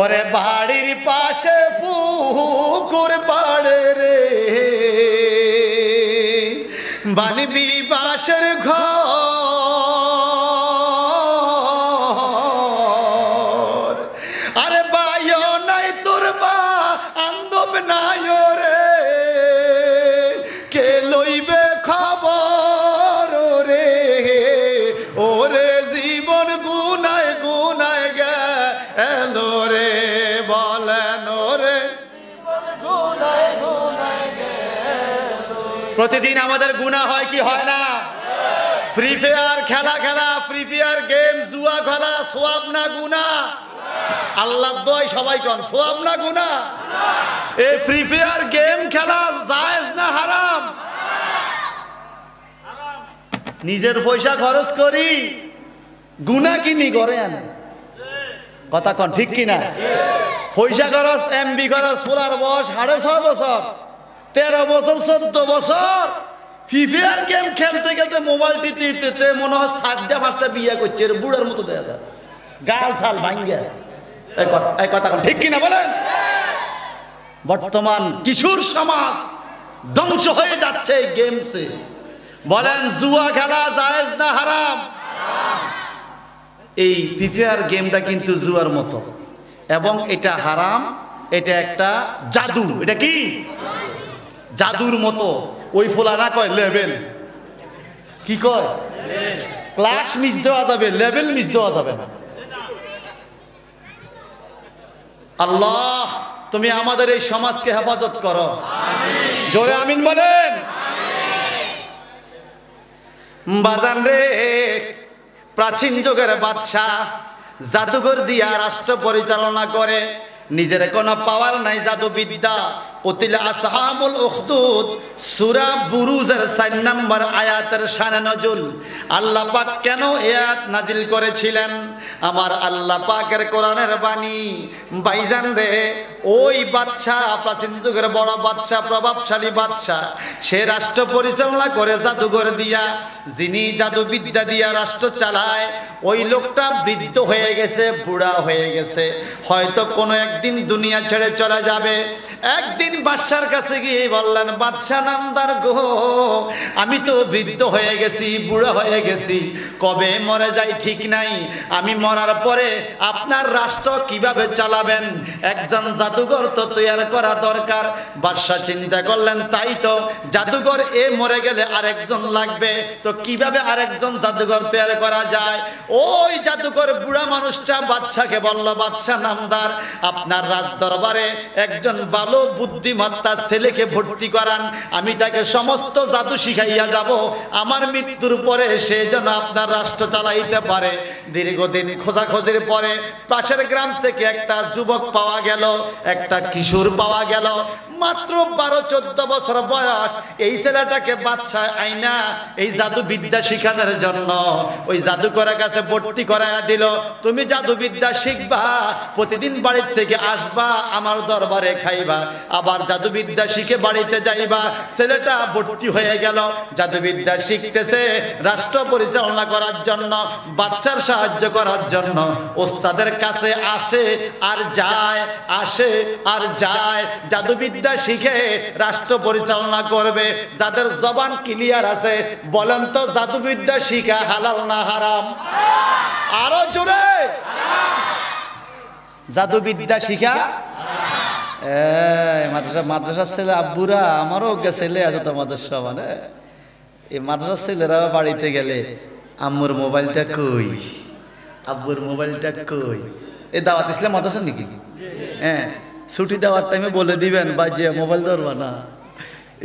ওরে বাড়ির পাশে পুকুর পাড়ে রে বানবি বাসের ঘর, আরে বাইও নাই তোর বা আন্দব নাই রে, কে লইবে খবর রে, ওরে জীবন গুনায় গুনায় গেল রে, বলেন রে প্রতিদিন আমাদের গুনাহ হয় কি হয় না? ফ্রি ফায়ার খেলা খেলা, ফ্রি ফায়ার গেম, জুয়া খেলা সওয়াব না গুনাহ? আল্লাহর দোয়ায় সবাই কম সওয়াব না গুনাহ? এই ফ্রি ফায়ার গেম খেলা জায়েজ না হারাম? নিজের পয়সা খরচ করি গুনাহ কিনি ঘরে আনে, কথা কন ঠিক কিনা? পয়সা খরচ, এমবি খরচ, ফুলার বয়স 6.5 বছর, 13 বছর 14 বছর ফ্রি ফায়ার গেম খেলতে খেলতে মোবাইল টিতে মনে হয় 4টা-5টা বিয়ে করছে, বুড়ার মতো দেখা যায়, গাল ছাল ভাঙ্গা, এই কথা ঠিক কিনা বলেন? বর্তমান কিশোর সমাজ ধ্বংস হয়ে যাচ্ছে এই গেমসে, বলেন জুয়া খেলা জায়েজ না হারাম? এই ফ্রি ফায়ার গেমটা কিন্তু জুয়ার মতো এবং এটা হারাম, এটা একটা জাদু, এটা কি জাদুর মতো। ওই ফোলারা কয় লেভেল, কি কয় ক্লাস মিস দেওয়া যাবে, লেভেল মিস দেওয়া যাবে না। আল্লাহ তুমি আমাদের এই সমাজকে হেফাজত করো, জোরে আমিন বলেন। বাজান রে প্রাচীন যুগের বাদশা জাদুঘর দিয়া রাষ্ট্র পরিচালনা করে, নিজের কোনো পাওয়ার নাই জাদুবিদ্যা। কুতিলা আসহাবুল উখদুদ সূরা বুরুজের 4 নম্বর আয়াতের শানে নজুল। আল্লাহ পাক কেন আয়াত নাজিল করেছিলেন? আমার আল্লাহ পাকের কোরআনের বাণী ভাইজান রে, ওই বাদশা প্রাচীন যুগের বড় বাদশা, প্রভাবশালী বাদশা, সে রাষ্ট্র পরিচালনা করে জাদুঘর দিয়া। যিনি জাদুবিদ্যা দিয়া রাষ্ট্র চালায় ওই লোকটা বৃদ্ধ হয়ে গেছে, বুড়া হয়ে গেছে, হয়তো কোনো একদিন দুনিয়া ছেড়ে চলে যাবে। একদিন বাদশার কাছে গিয়ে বললেন, বাদশা নামদার গো, আমি তো বৃদ্ধ হয়ে গেছি, বুড়া হয়ে গেছি, কবে মরে যাই ঠিক নাই, আমি মরার পরে আপনার রাষ্ট্র কিভাবে চালাবেন? একজন জাদুঘর তো তৈরি করা দরকার। বাদশা চিন্তা করলেন, তাই তো, জাদুঘর এ মরে গেলে আরেকজন লাগবে, তো কিভাবে আরেকজন জাদুঘর তৈরি করা যায়? ওই জাদুঘর বুড়া মানুষটা বাদশাকে বলল, বাদশা নামদার, আপনার রাজ দরবারে একজন ভালো বুদ্ধিমত্তা ছেলেকে ভর্তি করান, আমি তাকে সমস্ত জাদু শিখাইয়া যাব, আমার মৃত্যুর পরে সে যেন আপনার রাষ্ট্র চালাইতে পারে। দীর্ঘদিন খোঁজাখোঁজির পরে পাশের গ্রাম থেকে একটা যুবক পাওয়া গেল, একটা কিশোর পাওয়া গেল, মাত্র 12-14 বছর বয়স, এই ছেলেটাকে বাদশাহ আইনা এই জাদু বিদ্যা শিখানোর জন্য ওই জাদুকরের কাছে ভর্তি করায়া দিল। তুমি জাদু বিদ্যা শিখবা, প্রতিদিন বাড়ির থেকে আসবা, আমার দরবারে খাইবা, আবার জাদু বিদ্যা শিখে বাড়িতে যাইবা। ছেলেটা ভর্তি হয়ে গেল, জাদু বিদ্যা শিখতেছে রাষ্ট্র পরিচালনা করার জন্য, বাচ্চার সাহায্য করার জন্য। ওস্তাদের কাছে আসে আর যায়, আসে আর যায়, জাদুবিদ্যা শিখে রাষ্ট্র পরিচালনা করবে। যাদের জবান ক্লিয়ার আছে বলেন তো জাদুবিদ্যা শিখা হালাল না হারাম? আরো জোরে, জাদুবিদ্যা শিখা মাদ্রাসার ছেলে আব্বুরা, আমারও ছেলে আছে তো মাদ্রাসা, মানে এই মাদ্রাসার ছেলেরা বাড়িতে গেলে আম্মুর মোবাইলটা কই, আব্বুর মোবাইলটা কই। এই দাওয়াত ইসলাম মাদ্রাসা নাকি? হ্যাঁ, ছুটি দেওয়ার টাইমে বলে দিবেন বা যে মোবাইল ধরবা না।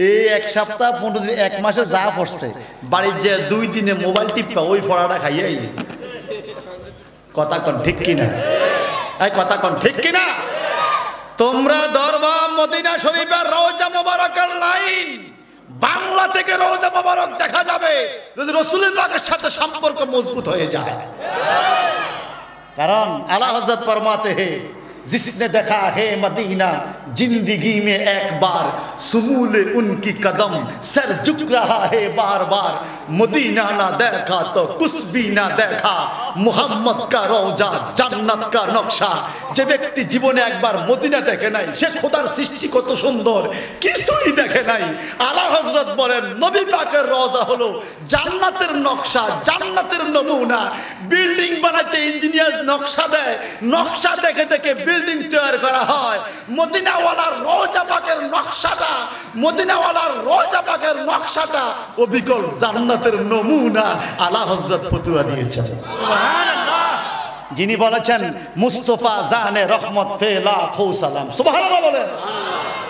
এই 1 সপ্তাহ 15 দিন 1 মাসে যা পড়ছে বাড়ির যে 2 দিনে মোবাইল টিপা ওই পড়াটা খাইয়াই। কথা কন ঠিক কিনা? এই কথা কন ঠিক কিনা? তোমরা ধরবা মদিনা শরীফের রওজা মোবারকের লাইন, বাংলা থেকে রওজা মোবারক দেখা যাবে যদি রাসূলের পাকের সাথে সম্পর্ক মজবুত হয়ে যায়। কারণ আলা হযরত ফরমাতে हैं जिसने देखा है मदीना जिंदगी में एक बार सुमूले उनकी कदम सर झुक रहा है बार बार मदीना ना देखा तो कुछ भी ना देखा मोहम्मद का रोजा जन्नत का नक्शा। যে ব্যক্তি জীবনে একবার মদিনা দেখে নাই সে খোদার সৃষ্টি কত সুন্দর কিছুই দেখে নাই। আলা হযরত বলেন নবী পাকের রওজা হলো জান্নাতের নকশা, জান্নাতের নমুনা। বিল্ডিং বানাইতে ইঞ্জিনিয়ার নকশা দেয়, নকশা দেখে দেখে বিল্ডিং তৈরি করা হয়। মদিনাওয়ালার রওজা পাকের নকশাটা, মদিনাওয়ালার রওজা পাকের নকশাটা অবিকল জান্নাতের নমুনা। আলা হযরত ফতুয়া দিয়েছেন, সুবহানাল্লাহ। যিনি বলেছেন মুস্তাফা জানে রহমত ফে লাখো সালাম, সুবহানাল্লাহ বলেন।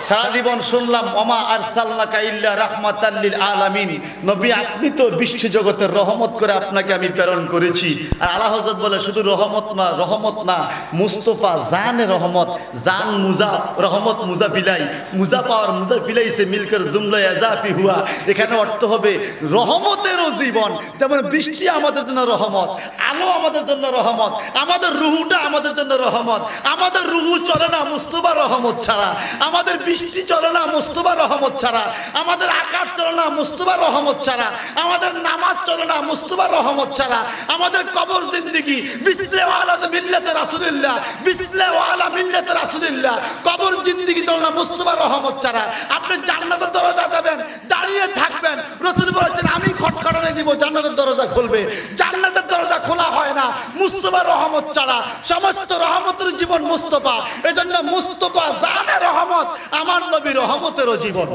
সারা জীবন শুনলাম ওমা আরসালনাকা ইল্লা রাহমাতাল লিল আলামিন, নবী আপনি তো বিশ্ব জগতের রহমত করে আপনাকে আমি প্রেরণ করেছি। আর আলা হযরত বলে শুধু রহমত না, রহমত না, মুস্তাফা জানে রহমত, জান মুজা, রহমত মুজা বিলাই, মুজা পাওয়ার মুজা বিলাই সে মিলকর জুমলা ইজাফি হুয়া। এখানে অর্থ হবে রহমতেরও জীবন, যেমন বৃষ্টি আমাদের জন্য রহমত, আলো আমাদের জন্য রহমত, আমাদের রুহুটা আমাদের জন্য রহমত। আমাদের রুহু চলে না মুস্তাফা রহমত ছাড়া, আমাদের বৃষ্টি চলে না মুস্তাফা রহমত ছাড়া, আমাদের আকাশ চলে না মুস্তাফা রহমত ছাড়া, আমাদের নামাজ চলে না মুস্তাফা রহমত ছাড়া, আমাদের কবর জিন্দেগি বিসলে ওয়ালা মিল্লাতে রাসূলুল্লাহ, বিসলে ওয়ালা মিল্লাতে রাসূলুল্লাহ, কবর জিন্দেগি চলে না মুস্তাফা রহমত ছাড়া। আপনি জান্নাতের দরজা যাবেন, দাঁড়িয়ে থাকবেন, রাসূল বলেছেন আমি খটখটানি দিব, জান্নাতের দরজা খুলবে। জান্নাতের দরজা খোলা হয় না মুস্তাফা রহমত ছাড়া। সমস্ত রহমতের জীবন মুস্তাফা, এজন্য মুস্তাফা জানে রহমত, আমার নবী রহমতেরও জীবন,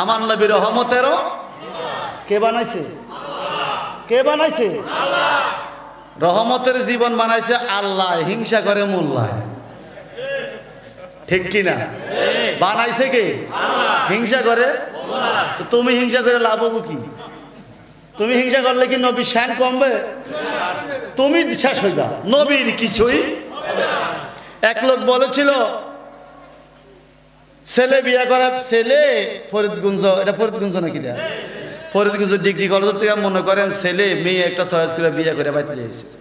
আমার নবী রহমতেরও। কে বানাইছে? কে বানাইছে? আল্লাহ। রহমতের জীবন বানাইছে আল্লাহ, হিংসা করে মোল্লায়, ঠিক কিনা? বানাইছে কে? হিংসা করে। তুমি হিংসা করে লাভ হবো কি? তুমি হিংসা করলে কি নবীর শান কমবে? তুমি শেষ হইবা, নবীর কিছুই। এক লোক বলেছিল ছেলে বিয়ে করা, ছেলে ফরিদগঞ্জ, এটা ফরিদগঞ্জ নাকি দেয়া, ফরিদগঞ্জ ডিগ্রি কলেজ থেকে মনে করেন ছেলে মেয়ে একটা চয়েস করে বিয়ে করে বাইতে এসেছে।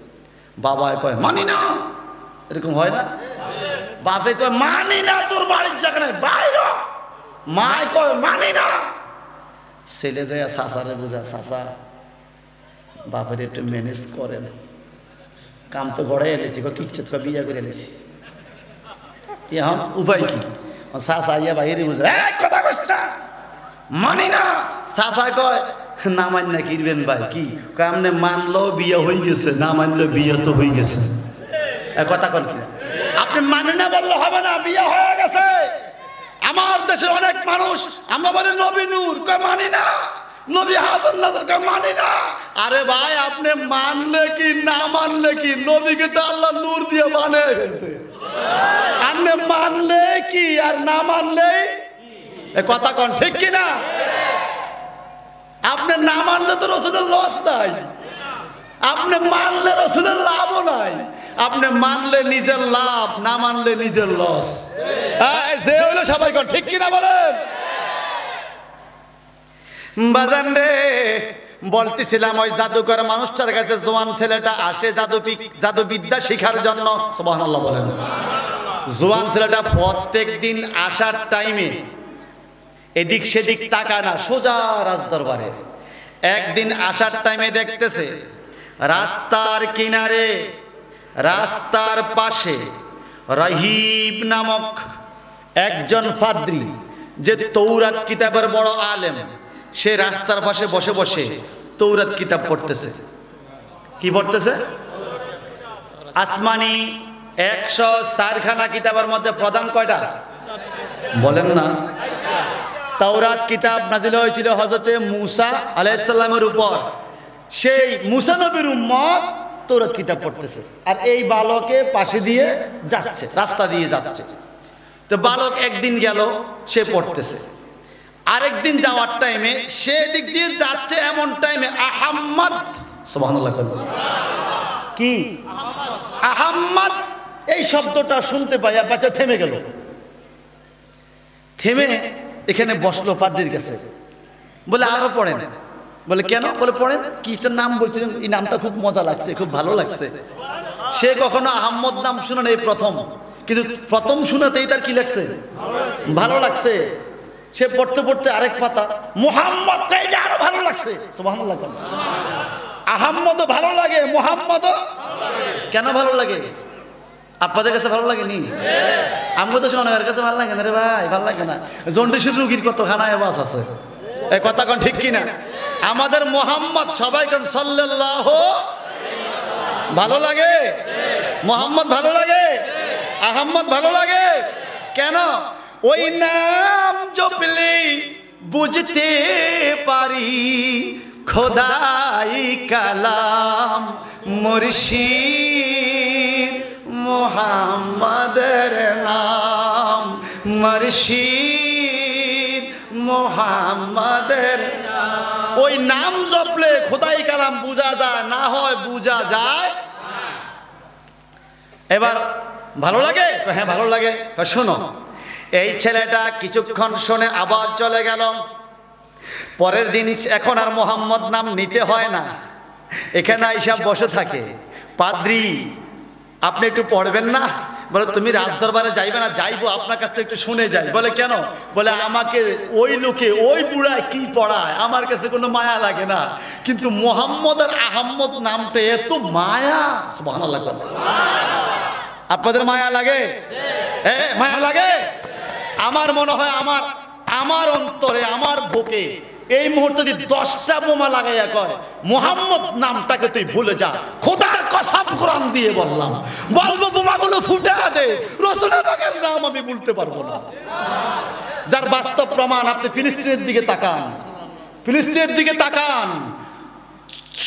বাবা কয় মানি না, এরকম হয় না? বাপে কয় মানি না, তোর বাড়ির জায়গা নাই বাইরে। মায় কয় মানি না। ছেলে যায় চাচারে বোঝা, চাচা বাপের একটু ম্যানেজ করেন, কাম তো গড়াই এনেছি, কিচ্ছু তো বিয়ে করে এনেছি, এখন উপায় কি? চাচা ইয়া বাইরে বুঝে কথা কইস না, মানি না। চাচা কয় না মানি না কিরবেন ভাই, কি আপনি মানলেও বিয়ে হয়ে গেছে, না মানলেও বিয়ে তো হয়ে গেছে। কথা কন কি? আপনি মানে না বললে হবে না, বিয়ে হয়ে গেছে। আমার দেশের অনেক মানুষ আমরা বলি নবী নূর, কয় মানি না, নবী হাসান নাজর, কয় মানি না। আরে ভাই আপনি মানলে কি না মানলে কি, নবীকে তো আল্লাহ নূর দিয়ে বানিয়ে গেছে। আপনি মানলে কি আর না মানলে কথা কন ঠিক কিনা? আপনি না মানলে তো রসুলের লস নাই, আপনি মানলে রসুলের লাভও নাই। আপনি মানলে নিজের লাভ, না মানলে নিজের লস। যে হইলো সবাই কোন ঠিক কিনা বলেন? বাজান রে, বলতেছিলাম ওই জাদুকর মানুষটার কাছে জোয়ান ছেলেটা আসে জাদুবিদ্যা শিখার জন্য। সুবহানাল্লাহ বলেন। জোয়ান ছেলেটা প্রত্যেক দিন আসার টাইমে এদিক সেদিক তাকায় না, সোজা রাজদরবারে। একদিন আসার টাইমে দেখতেছে রাস্তার কিনারে, রাস্তার পাশে রাহিব নামক একজন পাদ্রী, যে তৌরাত কিতাবের বড় আলেম, সে রাস্তার পাশে বসে বসে তৌরাত কিতাব পড়তেছে। কি পড়তেছে? আসমানি 104খানা কিতাবের মধ্যে প্রধান কয়টা বলেন না? তাওরাত কিতাব নাজিল হয়েছিল হযরতে মূসা আলাইহিস সালামের উপর। সেই মূসা নবীর উম্মত তাওরাত কিতাব পড়তেছে, আর এই বালকে পাশে দিয়ে যাচ্ছে, রাস্তা দিয়ে যাচ্ছে। তো বালক একদিন গেল, সে পড়তেছে। আরেকদিন যাওয়ার টাইমে সে দিক দিয়ে যাচ্ছে, এমন টাইমে আহাম্মদ, সুবহানাল্লাহ, কি আহাম্মদ এই শব্দটা শুনতে পাইয়া বাচ্চা থেমে গেল। থেমে এখানে বসলো পাদ্রীর কাছে, বলে আরো পড়েন। বলে কেন? বলে পড়েন। কিটার নাম বলছিলেন? এই নামটা খুব মজা লাগছে, খুব ভালো লাগছে। সে কখনো আহাম্মদ নাম শুনে নেই, প্রথম, কিন্তু প্রথম শুনাতেই তার কি লাগছে? ভালো লাগছে। সে পড়তে পড়তে আরেক পাতা মুহাম্মদ কে যে আরো ভালো লাগছে। সুবহানাল্লাহ। আহাম্মদও ভালো লাগে, মুহাম্মদও কেন ভালো লাগে? আপনাদের কাছে ভালো লাগে নি? আমাকে তো শোনার কাছে ভালো লাগে না রে ভাই, ভালো লাগে না। জন্ডিসের রুগীর কত খানায় বাস আছে, এই কথা কোন ঠিক কিনা? আমাদের মুহাম্মদ সবাই কোন সাল্লাল্লাহু ভালো লাগে, মুহাম্মদ ভালো লাগে, আহম্মদ ভালো লাগে। কেন? ওই নাম জপলে বুঝতে পারি খোদাই কালাম মুর্শিদ মুহাম্মাদের নাম, মুর্শিদ মুহাম্মাদের। ওই নাম জপলে খোদাই কালাম বুঝা যায়, না হয় বুঝা যায়। এবার ভালো লাগে? হ্যাঁ ভালো লাগে। শোনো, এই ছেলেটা কিছুক্ষণ শুনে আবার চলে গেল। পরের দিন এখন আর মোহাম্মদ নাম নিতে হয় না, এখানে আইসা বসে থাকে। পাদ্রী, আপনি একটু পড়বেন না? বলে তুমি রাজদরবারে যাইবে না? যাইবো, আপনার কাছ থেকে একটু শুনে যাই। বলে কেন? বলে আমাকে ওই লোকে, ওই বুড়ায় কি পড়ায়, আমার কাছে কোনো মায়া লাগে না, কিন্তু মোহাম্মদ আর আহম্মদ নামটা এত মায়া। সুবহানাল্লাহ। আপনাদের মায়া লাগে? মায়া লাগে? আমার মনে হয় আমার অন্তরে, আমার বুকে এই মুহূর্তে যদি 10টা বোমা লাগাইয়া কয় মুহাম্মদ নামটাকে তুই ভুলে যা, খোদার কসম কোরআন দিয়ে বললাম, বলবো বোমাগুলো ফুটে দে, রাসূলের নাম আমি বলতে পারবো না। যার বাস্তব প্রমাণ, আপনি ফিলিস্তিনের দিকে তাকান, ফিলিস্তিনের দিকে তাকান।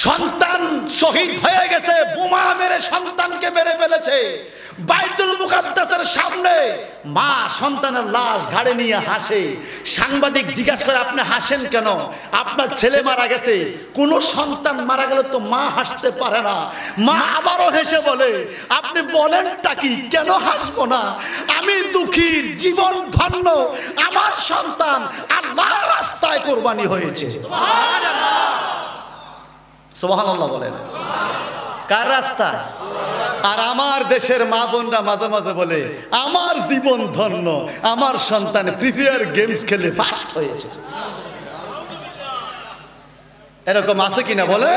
সন্তান শহীদ হয়ে গেছে, বোমা মেরে সন্তানকে মেরে ফেলেছে। বাইতুল মুকাদ্দাসের সামনে মা সন্তানের লাশ ঘাড়ে নিয়ে হাসে। সাংবাদিক জিজ্ঞাসা করে, আপনি হাসেন কেন? আপনার ছেলে মারা গেছে। কোন সন্তান মারা গেলে তো মা হাসতে পারে না। মা আবারও হেসে বলে, আপনি বলেনটা কি? কেন হাসবো না? আমি দুঃখী, জীবন ধন্য, আমার সন্তান আল্লাহর রাস্তায় কোরবানি হয়েছে। সুবহানাল্লাহ বলেন। কার রাস্তায়? আর আমার দেশের মা বোনরা মাঝে মাঝে বলে, আমার জীবন ধন্য, আমার সন্তান প্রিফেয়ার গেমস খেলে ফার্স্ট হয়েছে। এরকম আছে কিনা বলে?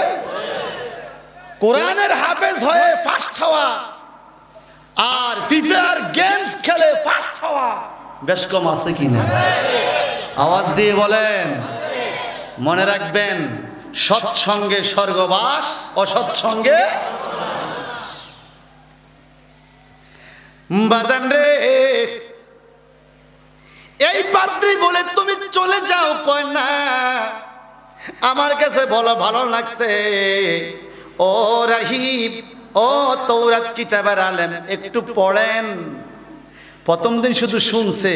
কোরআনের হাফেজ হয়ে ফার্স্ট হওয়া আর প্রিফেয়ার গেমস খেলে ফার্স্ট হওয়া বেশ কম আছে কিনা? আওয়াজ দিয়ে বলেন। মনে রাখবেন, সৎসঙ্গে স্বর্গবাস, অসৎসঙ্গে বাজান রে। এই পাদ্রী বলে, তুমি চলে যাও। কয় না, আমার কাছে বলো ভালো লাগছে। ও রাহিব, ও তাওরাত কিতাবের আলেম, একটু পড়েন। প্রথম দিন শুধু শুনছে,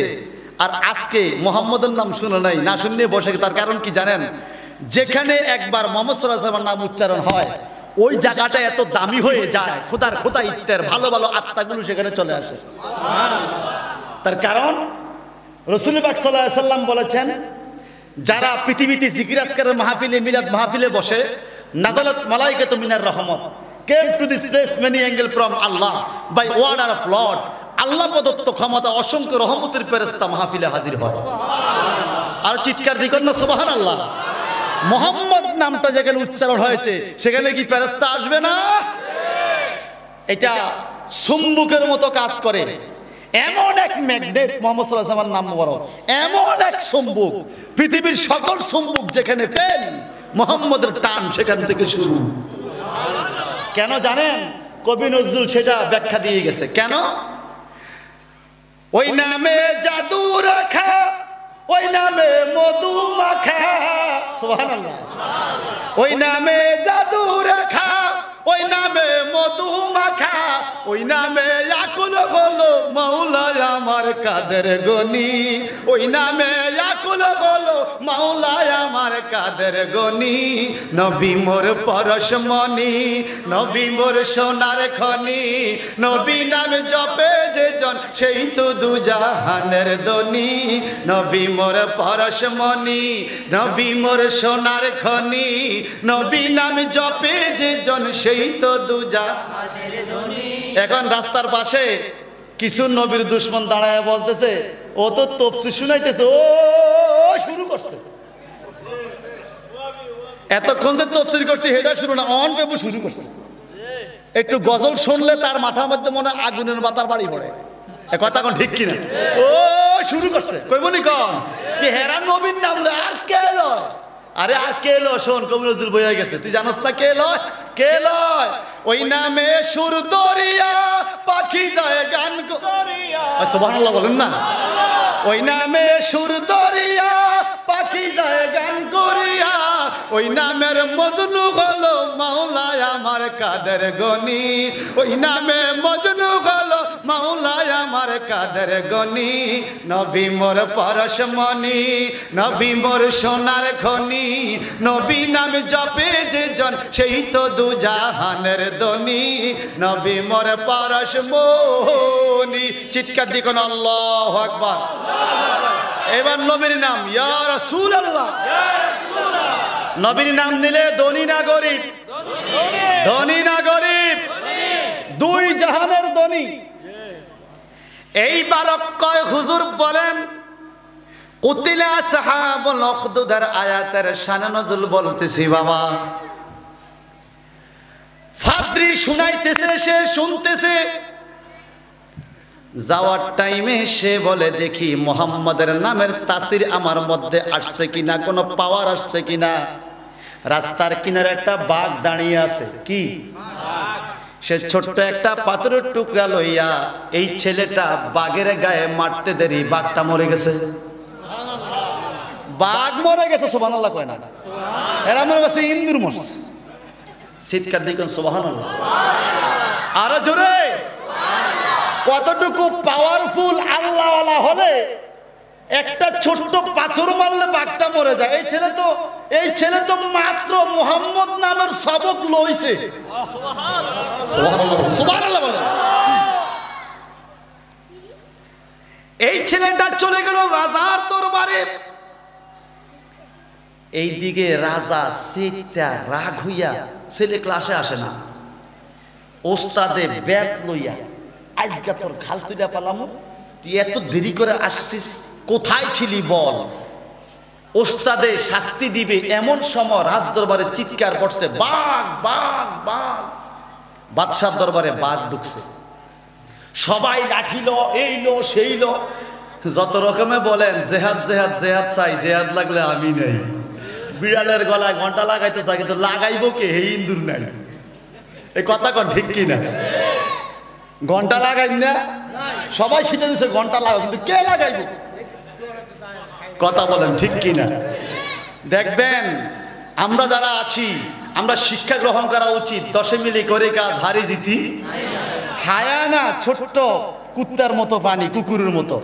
আর আজকে মুহাম্মদের নাম শুনে নাই, না শুনে বসে। তার কারণ কি জানেন? যেখানে একবার মুহাম্মদ সাল্লাল্লাহু আলাইহি ওয়াসাল্লামের নাম উচ্চারণ হয়, ওই জায়গাটা এত দামি হয়ে যায়, খোদার খোদাইত্বের ভালো ভালো আত্মাগুলো সেখানে চলে আসে। তার কারণ রাসূল পাক সাল্লাল্লাহু আলাইহি সাল্লাম বলেছেন, যারা পৃথিবীতে জিকির আজকারের মাহফিলে, মিলাদ মাহফিলে বসে, নাযালাত মালাইকাতু মিনার রহমত came to this place many angle from Allah by order of Lord। আল্লাহ প্রদত্ত ক্ষমতা অসংখ্য রহমতের ফেরেশতা মাহফিলে হাজির হয়। আর চিৎকার দিবেন না সুবহানাল্লাহ। মুহাম্মদ নামটা যেখানে উচ্চারণ হয়েছে সেখানে কি ফেরেশতা আসবে না? এটা চুম্বকের মতো কাজ করে। এমন এক ম্যাগনেট, মুহাম্মদ সাল্লাল্লাহু আলাইহি ওয়াসাল্লামের নাম মোবারক, এমন এক চুম্বক, পৃথিবীর সকল চুম্বক যেখানে ফেল, মুহাম্মদের টান সেখান থেকে শুরু। কেন জানেন? কবি নজরুল সেটা ব্যাখ্যা দিয়ে গেছে। কেন? ওই নামে জাদু রাখা, ওই নামে মধু মাখা, সুবহানাল্লাহ। ওই নামে জাদু রাখা, ওই নামে মধু মাখা, ওই নামে আকুল হলো মাওলায় আমার কাদের গনি। ওই নামে আকুল হলো মাওলায় আমার কাদের গনি। নবী মোর পরশমণি, নবী মোর সোনার খনি, নবী নাম জপে যে জন সেই তো দুজাহানের দনি। নবী মোর পরশমণি, নবী মোর সোনার খনি, নবী নাম জপে যে জন সেই তো দুজাহানের দনি। এখন রাস্তার পাশে কিছু নবীর দুশমন দাঁড়ায় বলতেছে, ও তো তফসির শুনাইতেছে, ও শুরু করছে। এতক্ষণ যে তফসির করছে সেটা শুরু না, অন পেপু শুরু করছে। একটু গজল শুনলে তার মাথার মধ্যে মনে আগুনের বাতার বাড়ি পড়ে। কথা কোন ঠিক কিনা? ও শুরু করছে, কইবনি কম কি হেরা নবীর নাম লয়, আর কে লয়? আরে আর কে লয়? শোন, কবি নজরুল বইয়া গেছে, তুই জানোস না কে লয়? কে লয়? ওই নামে সুর দরিয়া পাখি যায় গান করিয়া, সুবহানাল্লাহ বলেন না। ওই নামে সুর দরিয়া পাখি যায় গান করিয়া, ওই নামের মজনু হলো মাওলায় আমার কাদের গনি। ওই নামে মজনু হলো মাওলায় আমার কাদের গনি। নবী মোর পরশমণি, নবী মোর সোনার খনি, নবী নাম জপে যে জন সেই তো দুজাহানের দনি। নবী মোর পরশমণি, চিৎকার দিবেন আল্লাহু আকবার। এবার নবীর নাম ইয়া রাসূলুল্লাহ। নবীর নাম নিলে ধনী না গরিব? ধনী না গরিব? দুই জাহানের ধনী। এই বালক কয় হুজুর বলেন, কুতিলা আসহাবুল উখদুদের আয়াতের শানে নজুল বলতেছি বাবা। ফাদ্রি শুনাইতেছে, সে শুনতেছে। যাওয়ার টাইমে সে বলে, দেখি মুহাম্মাদের নামের তাসির আমার মধ্যে আসছে কিনা, কোনো পাওয়ার আসছে কিনা। রাস্তার কিনারে একটা বাঘ দাঁড়িয়ে আছে। কি? সে ছোট্ট একটা পাথরের টুকরা লইয়া এই ছেলেটা বাঘের গায়ে মারতে দেরি বাঘটা মরে গেছে। বাঘ মরে গেছে, সুবহানাল্লাহ কয় না? এরা মনে গেছে ইন্দুর মরছে। চিৎকার দিবেন সুবহানাল্লাহ। আরো জোরে। কতটুকু পাওয়ারফুল আল্লাহওয়ালা হলে একটা ছোট্ট পাথর মারলে বাঘটা মরে যায়। এই ছেলে তো মাত্র মুহাম্মদ নামের সবক লইছে। সুবহানাল্লাহ বলেন। এই ছেলেটা চলে গেল রাজার দরবারে। এইদিকে রাজা সিটটা রাগ হইয়া, ছেলে ক্লাসে আসে না, ওস্তাদে ব্যাট লইয়া, আজকে তোর খাল তুইলা পালাম, তুই এত দেরি করে আসছিস, কোথায় ছিলি বল। ওস্তাদে শাস্তি দিবে এমন সময় রাজ দরবারে চিৎকার করছে, বাঘ বাঘ বাঘ। বাদশাহ দরবারে বাঘ ঢুকছে। সবাই লাঠিল, এইলো সেইলো, যত রকমে বলেন জেহাদ জেহাদ জেহাদ চাই, জেহাদ লাগলে আমি নেই। বিড়ালের গলায় ঘন্টা লাগাইতে চাই, কিন্তু লাগাইবো কে? হে ইন্দুর নাই। এই কথা কন ঠিক কিনা? ঘন্টা লাগাই না, সবাই শিখে দিচ্ছে ঘন্টা লাগাই, কিন্তু কে লাগাইবো? কথা বলেন ঠিক কিনা? দেখবেন আমরা যারা আছি, আমরা শিক্ষা গ্রহণ করা উচিত। 10 মিলি করে কাজ, হারি জিতি হায়া না। ছোট্ট কুত্তার মতো পানি, কুকুরের মতো।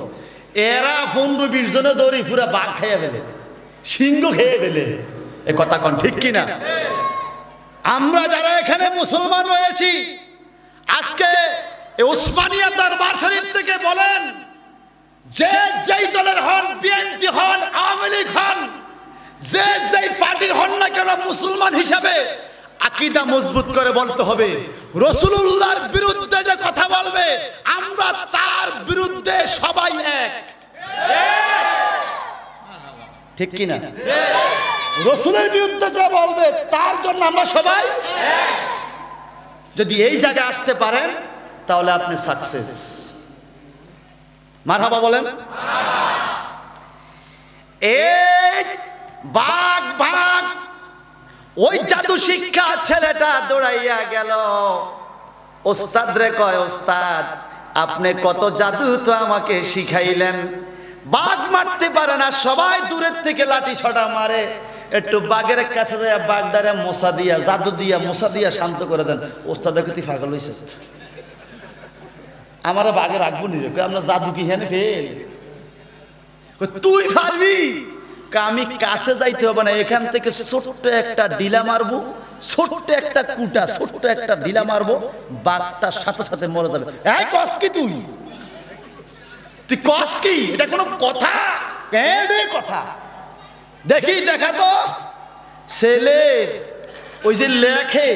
এরা 15-20 জনে দৌড়ি পুরা বাঘ খেয়ে ফেলে, সিংহ খেয়ে ফেলে। এ কথা কন ঠিক কিনা? আমরা যারা এখানে মুসলমান রয়েছি, আজকে উসমানিয়া দরবার শরীফ থেকে বলেন, যে যেই দলের হন, বিএনপি হন, আওয়ামী লীগ হন, যে যেই পার্টির হন না কেন, মুসলমান হিসাবে আকীদা মজবুত করে বলতে হবে, রাসূলুল্লাহর বিরুদ্ধে যে কথা বলবে আমরা তার বিরুদ্ধে সবাই এক। ঠিক কি না? রাসূলের বিরুদ্ধে যে বলবে তার জন্য আমরা সবাই এক। যদি এই জায়গায় আসতে পারেন তাহলে আপনি সাকসেস। মারহাবা বলেন। এই বাঘ বাঘ ওই জাদু শিক্ষা ছেলেটা দৌড়াইয়া গেল, ওস্তাদ রে কয়, ওস্তাদ আপনি কত জাদু তো আমাকে শিখাইলেন। বাঘ মারতে পারে না, সবাই দূরের থেকে লাঠি ছড়া মারে, একটু বাঘের কাছে যায় বাঘটারে মশা দিয়া, জাদু দিয়া, মশা দিয়া শান্ত করে দেন। ওস্তাদ দেখে তুই পাগল হইছে, আমার বাঘে রাখবো নি রে, আমরা জাদু কি হেনে ফেল, তুই পারবি। আমি কাছে যাইতে হবে না, এখান থেকে ছোট্ট একটা ডিলা মারবো, ছোট্ট একটা কুটা, ছোট্ট একটা ডিলা মারবো, বাঘটার সাথে সাথে মরে যাবে। এই কস কি তুই, তুই কস কি? এটা কোনো কথা? কথা দেখি, দেখা তো ছেলে ওই যে লেখে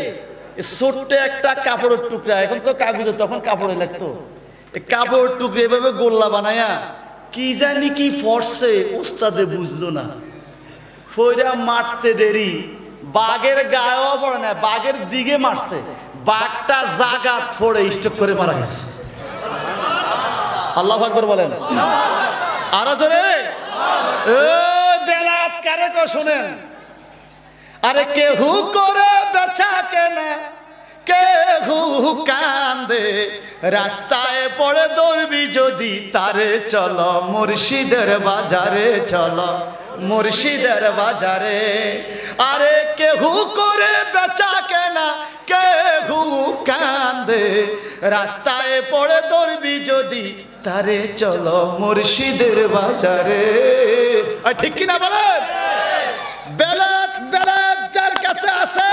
ছোট্ট একটা কাপড়ের টুকরা, এখন তো কাগজে, তখন কাপড়ে লাগতো, কাপড়ের টুকরা এভাবে গোল্লা বানায়া কি জানি কি ফরছে, ওস্তাদে বুঝলো না, ফইরা মারতে দেরি, বাঘের গায়েও পড়ে না, বাঘের দিকে মারছে, বাঘটা জাগাত ফোড়ে স্টপ করে মারা গেছে। আল্লাহু আকবার বলেন। আর জোরে বেলাত কারে কো শুনেন, আরে কেহু করে বেচা কেনা, কেহু কান্দে, রাস্তায় পড়ে দৌড়বি যদি তারে চলো, মুর্শিদের বাজারে চলো, মুর্শিদের বাজারে। আরে কেহু করে বেচা কেনা, কেহু কান্দে, রাস্তায় পড়ে দৌড়বি যদি তারে চলো, মুর্শিদের বাজারে। ঠিক কিনা বলেন? বেলাত বেলাত যার কাছে আছে,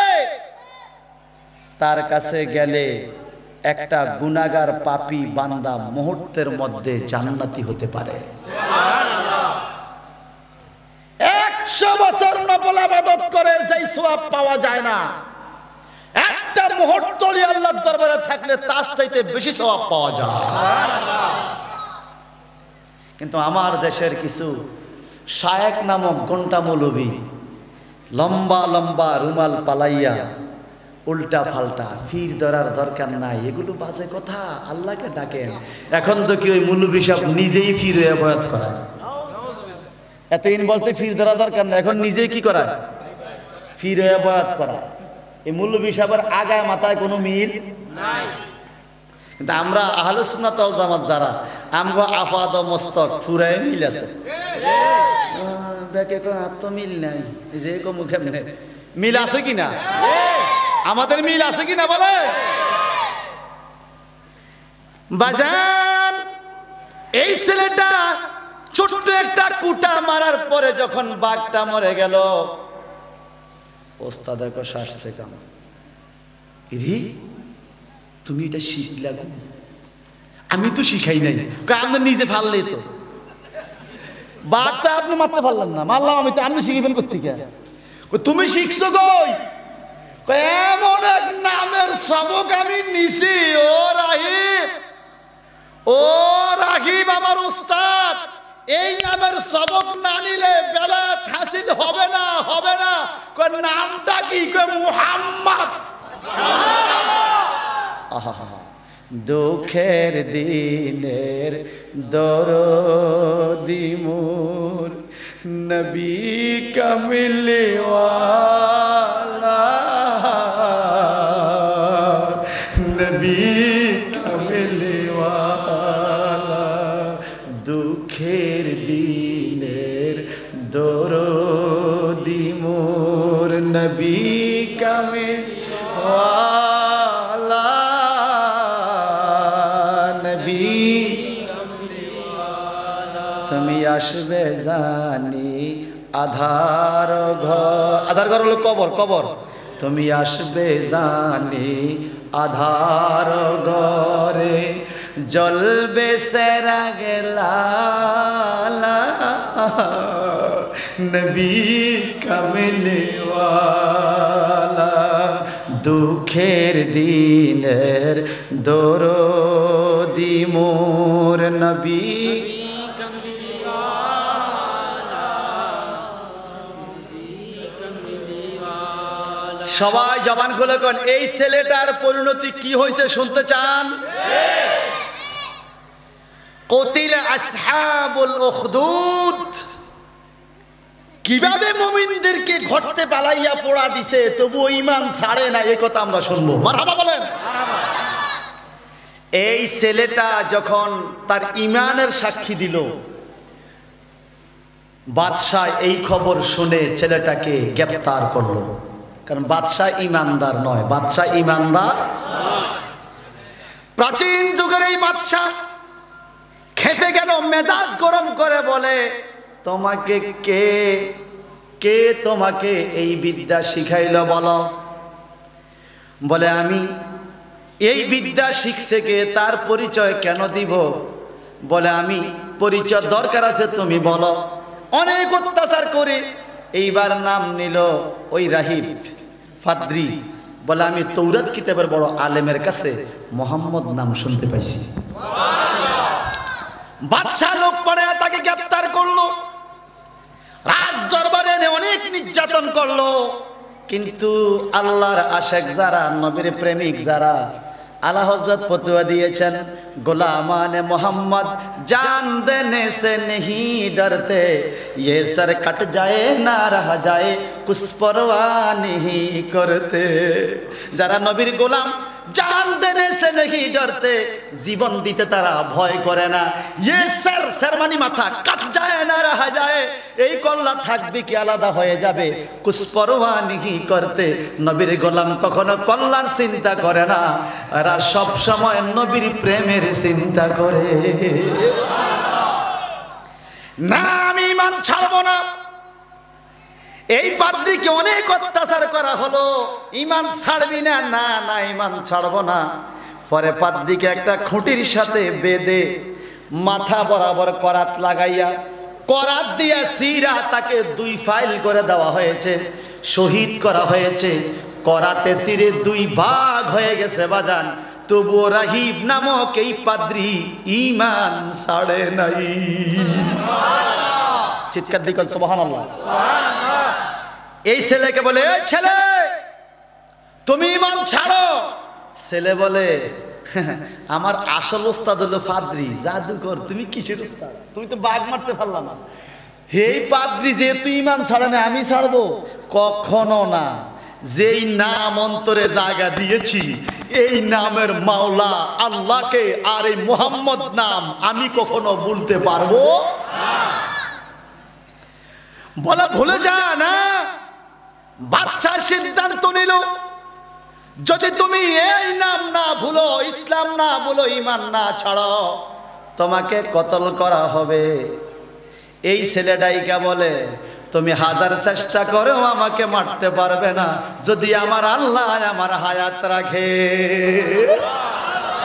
তার কাছে গেলে একটা গুনাহগার পাপী বান্দা মুহূর্তের মধ্যে জান্নাতি হতে পারে। 100 বছর নফল ইবাদত করে যেই সওয়াব পাওয়া যায় না, একটা মুহূর্ত আল্লাহর দরবারে থাকলে তার চাইতে বেশি সওয়াব পাওয়া যায়। কিন্তু আমার দেশের কিছু শায়েখ নামক ঘন্টা মৌলবী লম্বা লম্বা রুমাল পালাইয়া উল্টা পাল্টা ফির ধরার দরকার নাই, এগুলো বাজে কথা, আল্লাহকে ডাকেন। এখন তো কি ওই মৌলবী সব নিজেই ফির হয়ে বয়াত করায়, এতদিন বলছে ফির ধরা দরকার না, এখন নিজেই কি করায়, ফির হয়ে বয়াত করা। এই মৌলবী সাহেবের আগায় মাথায় কোনো মিল নাই। কিন্তু আমরা আহলে সুন্নাত ওয়াল জামাত যারা, আমগো আপাদ মস্তক পুরাই মিল আছে, বেকে কো তো মিল নাই, এই যে কো মুখে মিল আছে কিনা, আমাদের মিল আছে কিনা বলে। বাজান এই ছেলেটা ছোট্ট একটা কুটা মারার পরে যখন বাঘটা মরে গেল, ওস্তাদ দেখো শ্বাসছে কাম, রি তুমি এটা শিখলা? আমি তো শিখাই নাই, আপনি নিজে ফাললে তো, বাঘটা আপনি মারতে পারলেন না, মারলাম আমি তো, আপনি শিখিবেন কোথেকে? তুমি শিখছো কই? এমন এক নামের সবক আমি নিছি, ও রাহিব, ও রাহিব আমার উস্তাদ, এই নামের সবক না নিলে বেলায়েত হাসিল হবে না, হবে না। নামটা কি? মুহাম্মদ। দুঃখের দিনের দরদি মোর নবী কামিলওয়ালা, নবী কামিলওয়ালা, দুঃখের দিনের দরদি মোর নবী কামিলওয়ালা, নবী তুমি আসবে জানি আধার ঘর, আধার ঘর হলো কবর, কবর তুমি আসবে জানি আধার ঘরে জ্বলবে সেরাগে লালা নবী কামলে ওয়ালা দুঃখের দিনের দরদি মোর নবী সবাই জবান খুলে কোন এই ছেলেটার পরিণতি কি হয়েছে শুনতে চান? কতিল আসহাবুল উখদুদ কিভাবে মুমিনদেরকে ঘটতে পালাইয়া পোড়া দিছে তবু ঈমান ছাড়ে না, এই কথা আমরা শুনবো। মারহাবা বলেন। এই ছেলেটা যখন তার ঈমানের সাক্ষী দিল, বাদশাহ এই খবর শুনে ছেলেটাকে গ্রেফতার করলো। কারণ বাদশাহ ইমানদার নয়, বাদশাহ ইমানদার। প্রাচীন যুগের এই বাদশাহ খেতে গেল মেজাজ গরম করে বলে, তোমাকে কে তোমাকে এই বিদ্যা শিখাইল বলো? বলে আমি। এই বিদ্যা শিখছে কে, তার পরিচয় কেন দিব? বলে আমি, পরিচয় দরকার আছে তুমি বলো। অনেক অত্যাচার করে এইবার নাম নিল ওই রাহিব ফাদ্রি। বলে আমি তৌরাত কিতাবের বড় আলেমের কাছে মোহাম্মদ নাম শুনতে পাইছি। বাদশা লোক পড়ে তাকে গ্রেফতার করলো, রাজ দরবারে এনে অনেক নির্যাতন করলো। কিন্তু আল্লাহর আশেক যারা, নবীর প্রেমিক যারা, আলা হযরত ফতোয়া দিয়েছেন, গোলামানে মোহাম্মদ জান দেনে সে নেহি ডরতে, ये सर कट जाए ना रह जाए कुछ परवाह नहीं करते। যারা নবীর গোলাম জান দেনে সে নেহি ডরতে, জীবন দিতে তারা ভয় করে না। ये सर শর্মানি মাথা, কাট যায় না রাহা যায়, এই কল্লা থাকবে কি আলাদা হয়ে যাবে, কুছ পরোয়া নিহি করতে। নবীর গোলাম কখনো কল্যাণ চিন্তা করে না, এরা সব সময় নবীর প্রেমের চিন্তা করে। না আমি ঈমান ছাড়বো না। এই পাদ্রীকে অনেক অত্যাচার করা হলো, ঈমান ছাড়বি না? না না ঈমান ছাড়বো না। পরে পাদ্রীকে একটা খুঁটির সাথে বেঁধে মাথা বরাবর করাত লাগাইয়া, করাত দিয়া সিরা তাকে 2 ফাইল করে দেওয়া হয়েছে, শহীদ করা হয়েছে। করাতে সিরে 2 ভাগ হয়ে গেছে বাজান, তবুও রাহিব নামক এই পাদ্রী ঈমান ছাড়ে নাই। চিৎকার দিয়ে বল সুবহানাল্লাহ। এই ছেলেকে বলে, এই ছেলে তুমি ঈমান ছাড়ো। ছেলে বলে, আমার আসল ওস্তাদ হলো পাদ্রী, জাদুকর। তুমি কিসের ওস্তাদ? তুমি তো বাঘ মারতে পারলা না। এই পাদ্রী যেহেতু ঈমান ছাড়ে না, আমি ছাড়বো? কখনো না। যেই নাম অন্তরে জায়গা দিয়েছি, এই নামের মাওলা আল্লাহকে আর এই মুহাম্মদ নাম আমি কখনো বলতে পারবো না। বলা ভুলে যা না। বাদশা সিদ্ধান্ত নিল, যদি তুমি এই নাম না ভুলো, ইসলাম না ভুলো, ঈমান না ছাড়ো, তোমাকে কতল করা হবে। এই ছেলেটাইকা বলে, তুমি 1000 চেষ্টা করেও আমাকে মারতে পারবে না, যদি আমার আল্লাহ আমার হায়াত রাখে।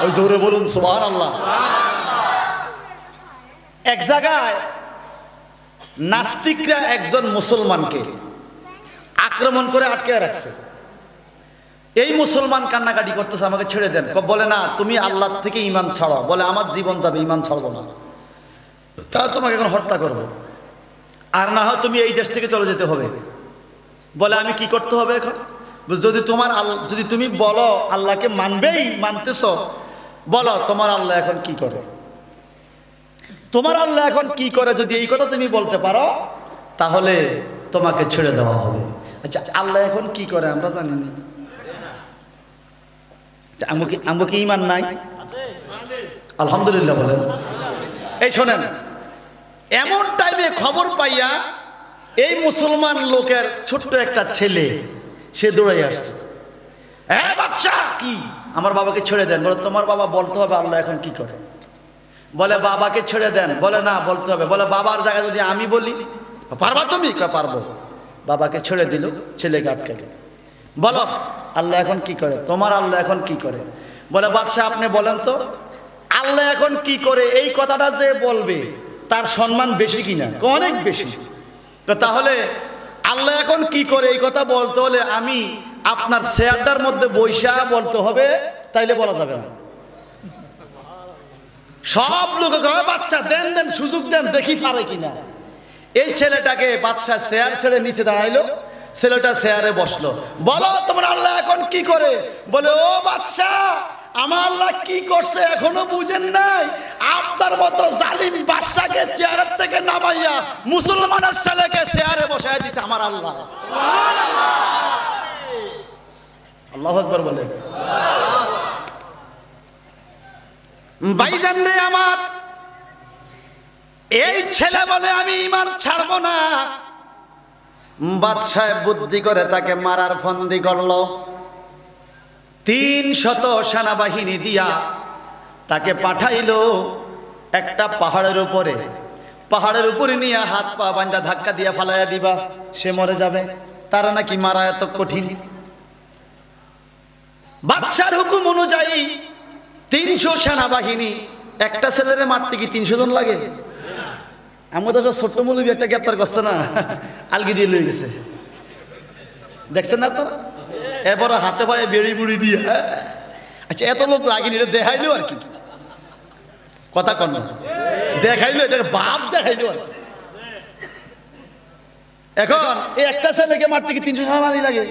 ওই জোরে বলুন সুবহানাল্লাহ। এক জায়গায় নাস্তিকরা একজন মুসলমানকে আক্রমণ করে আটকে রাখছে। এই মুসলমান কান্নাকাটি করতেছে, আমাকে ছেড়ে দেন। বলে না, তুমি আল্লাহ থেকে ঈমান ছাড়ো। বলে আমার জীবন যাবে, ঈমান ছাড়বো না, তাহলে তোমাকে এখন হত্যা করবো, আর না হয় তুমি এই দেশ থেকে চলে যেতে হবে। বলে আমি কি করতে হবে এখন? যদি তুমি বলো আল্লাহকে মানবেই, মানতেছ, বলো তোমার আল্লাহ এখন কি করে। তোমার আল্লাহ এখন কি করে যদি এই কথা তুমি বলতে পারো, তাহলে তোমাকে ছেড়ে দেওয়া হবে। আচ্ছা আল্লাহ এখন কি করে আমরা জানি না। আমগো কি ঈমান নাই? আলহামদুলিল্লাহ বলেন। এই শোনেন, এমন টাইমে খবর পাইয়া এই মুসলমান লোকের ছোট্ট একটা ছেলে সে দৌড়াই আসছে। হ্যাঁ বাদশা, কি? আমার বাবাকে ছেড়ে দেন। বলে তোমার বাবা বলতে হবে আল্লাহ এখন কি করে। বলে বাবাকে ছেড়ে দেন। বলে না, বলতে হবে। বলে বাবার জায়গায় যদি আমি বলি, পারবা তুমি? পারবো। বাবাকে ছেড়ে দিল, ছেলেকে আটকে গেল। বলো আল্লাহ এখন কি করে, তোমার আল্লাহ এখন কি করে? বলে বাদশাহ আপনি বলেন তো আল্লাহ এখন কি করে, এই কথাটা যে বলবে তার সম্মান বেশি কিনা? অনেক বেশি। তো তাহলে আল্লাহ এখন কি করে এই কথা বলতে হলে আমি আপনার চেয়ারটার মধ্যে বৈশা বলতে হবে, তাইলে বলা যাবে না। সব লোক বাচ্চা দেন দেন, সুযোগ দেন, দেখি পারে কিনা। এই ছেলেটাকে বাদশা চেয়ার ছেড়ে নিচে দাঁড়াইলো, ছেলেটা চেয়ারে বসলো। বলো তোমার আল্লাহ এখন কি করে? বলে ও বাদশা, আমার আল্লাহ কি করছে এখনো বুঝেন নাই? আপনার মতো জালিম বাদশাকে চেয়ারের থেকে নামাইয়া মুসলমানের ছেলেকে চেয়ারে বসায় দিছে আমার আল্লাহ। আল্লাহু আকবার বলে। ভাইজান রে আমার, এই ছেলে বলে আমি ঈমান ছাড়বো না। বাদশাহ বুদ্ধি করে তাকে মারার ফন্দি করলো। 300 সেনাবাহিনী দিয়া তাকে পাঠাইলো একটা পাহাড়ের উপরে। পাহাড়ের উপরে নিয়ে হাত পা বাঁধা ধাক্কা দিয়া ফালাইয়া দিবা, সে মরে যাবে। তারা নাকি মারা এত কঠিন? বাদশার হুকুম অনুযায়ী 300 সেনাবাহিনী, একটা ছেলেরে মারতে কি 300 জন লাগে? আমাদের ছোট্ট মৌলবী একটা গ্রেপ্তার করছে না, আলগি দিয়ে লয়ে গেছে, দেখছেন না আপনারা? এবার হাতে পায়ে বেড়ি বুড়ি দিয়ে। আচ্ছা এত লোক লাগেনি, এটা দেখাইলো আর কি, কথা কন না, দেখাইলো, এটাকে বাপ দেখাইলো আর কি। এখন এই একটা ছেলেকে মারতে কি 300 সেনাবাহিনী লাগে?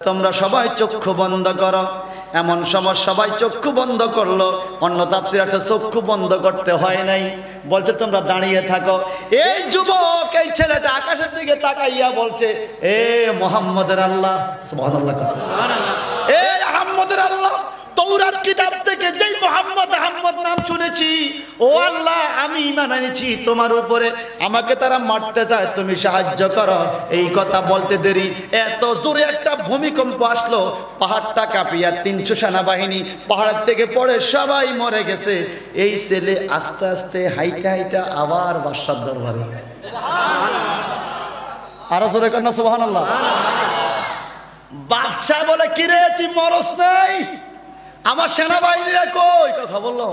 তোমরা সবাই চক্ষু বন্ধ করো। এমন সময় সবাই চক্ষু বন্ধ করলো। অন্য তাফসীর আছে চক্ষু বন্ধ করতে হয় নাই, বলছে তোমরা দাঁড়িয়ে থাকো। এই যুবক, এই ছেলেটা আকাশের দিকে তাকাইয়া বলছে, এ মুহাম্মদের আল্লাহ, সুবহানাল্লাহ, এ আহমদের আল্লাহ, তৌরাত কিতাব থেকে যেই মুহাম্মদ আহমদ নাম শুনেছি, ও আল্লাহ আমি ঈমান এনেছি তোমার উপরে, আমাকে তারা মারতে চায়, তুমি সাহায্য করো। এই কথা বলতে দেরি এত জোরে একটা ভূমিকম্প আসলো, পাহাড়টা কাঁপিয়া 300 সেনাবাহিনী পাহাড়ের থেকে পড়ে সবাই মরে গেছে। এই ছেলে আস্তে আস্তে হাইটা হাইটা আবার বাদশার দরবারে। আরো জোরে কর না সুবহানাল্লাহ। বাদশা বলে, কিরে তুই মরস নাই? আমার সেনাবাহিনীরা কই? খবর লো।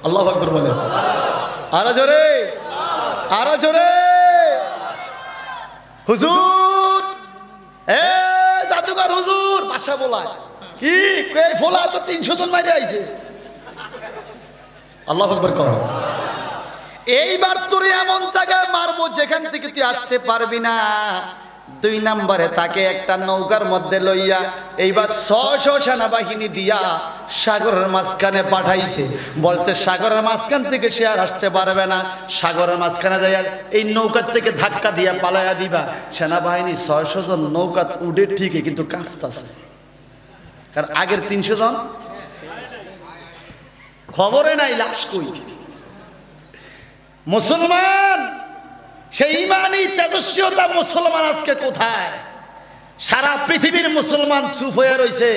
আল্লাহু আকবার বলে। আরো জোরে, আরো জোরে। হুজুর, এ জাদুঘর হুজুর, বাদশা বলায় কি এই ফোলা তো 300 জন মাইরে আইছে। আল্লাহু আকবার কর। এইবার তোরে এমন জায়গায় মারবো যেখান থেকে তুই আসতে পারবি না। 2 নম্বরে তাকে একটা নৌকার মধ্যে লইয়া এইবার 600 সেনাবাহিনী দিয়া সাগরের মাঝখানে পাঠাইছে। বলছে সাগরের মাঝখান থেকে সে আর আসতে পারবে না, সাগরের মাঝখানে যাইয়া এই নৌকার থেকে ধাক্কা দিয়া পালাইয়া দিবা। সেনাবাহিনী 600 জন নৌকা উঠে ঠিকই, কিন্তু কাঁপতাছে, কারণ আগের 300 জন খবরে নাই লাশ কই। মুসলমান, সেই ইমানি তেজস্বিতা মুসলমান আজকে কোথায়? সারা পৃথিবীর মুসলমান চুপ হয়ে রয়েছে।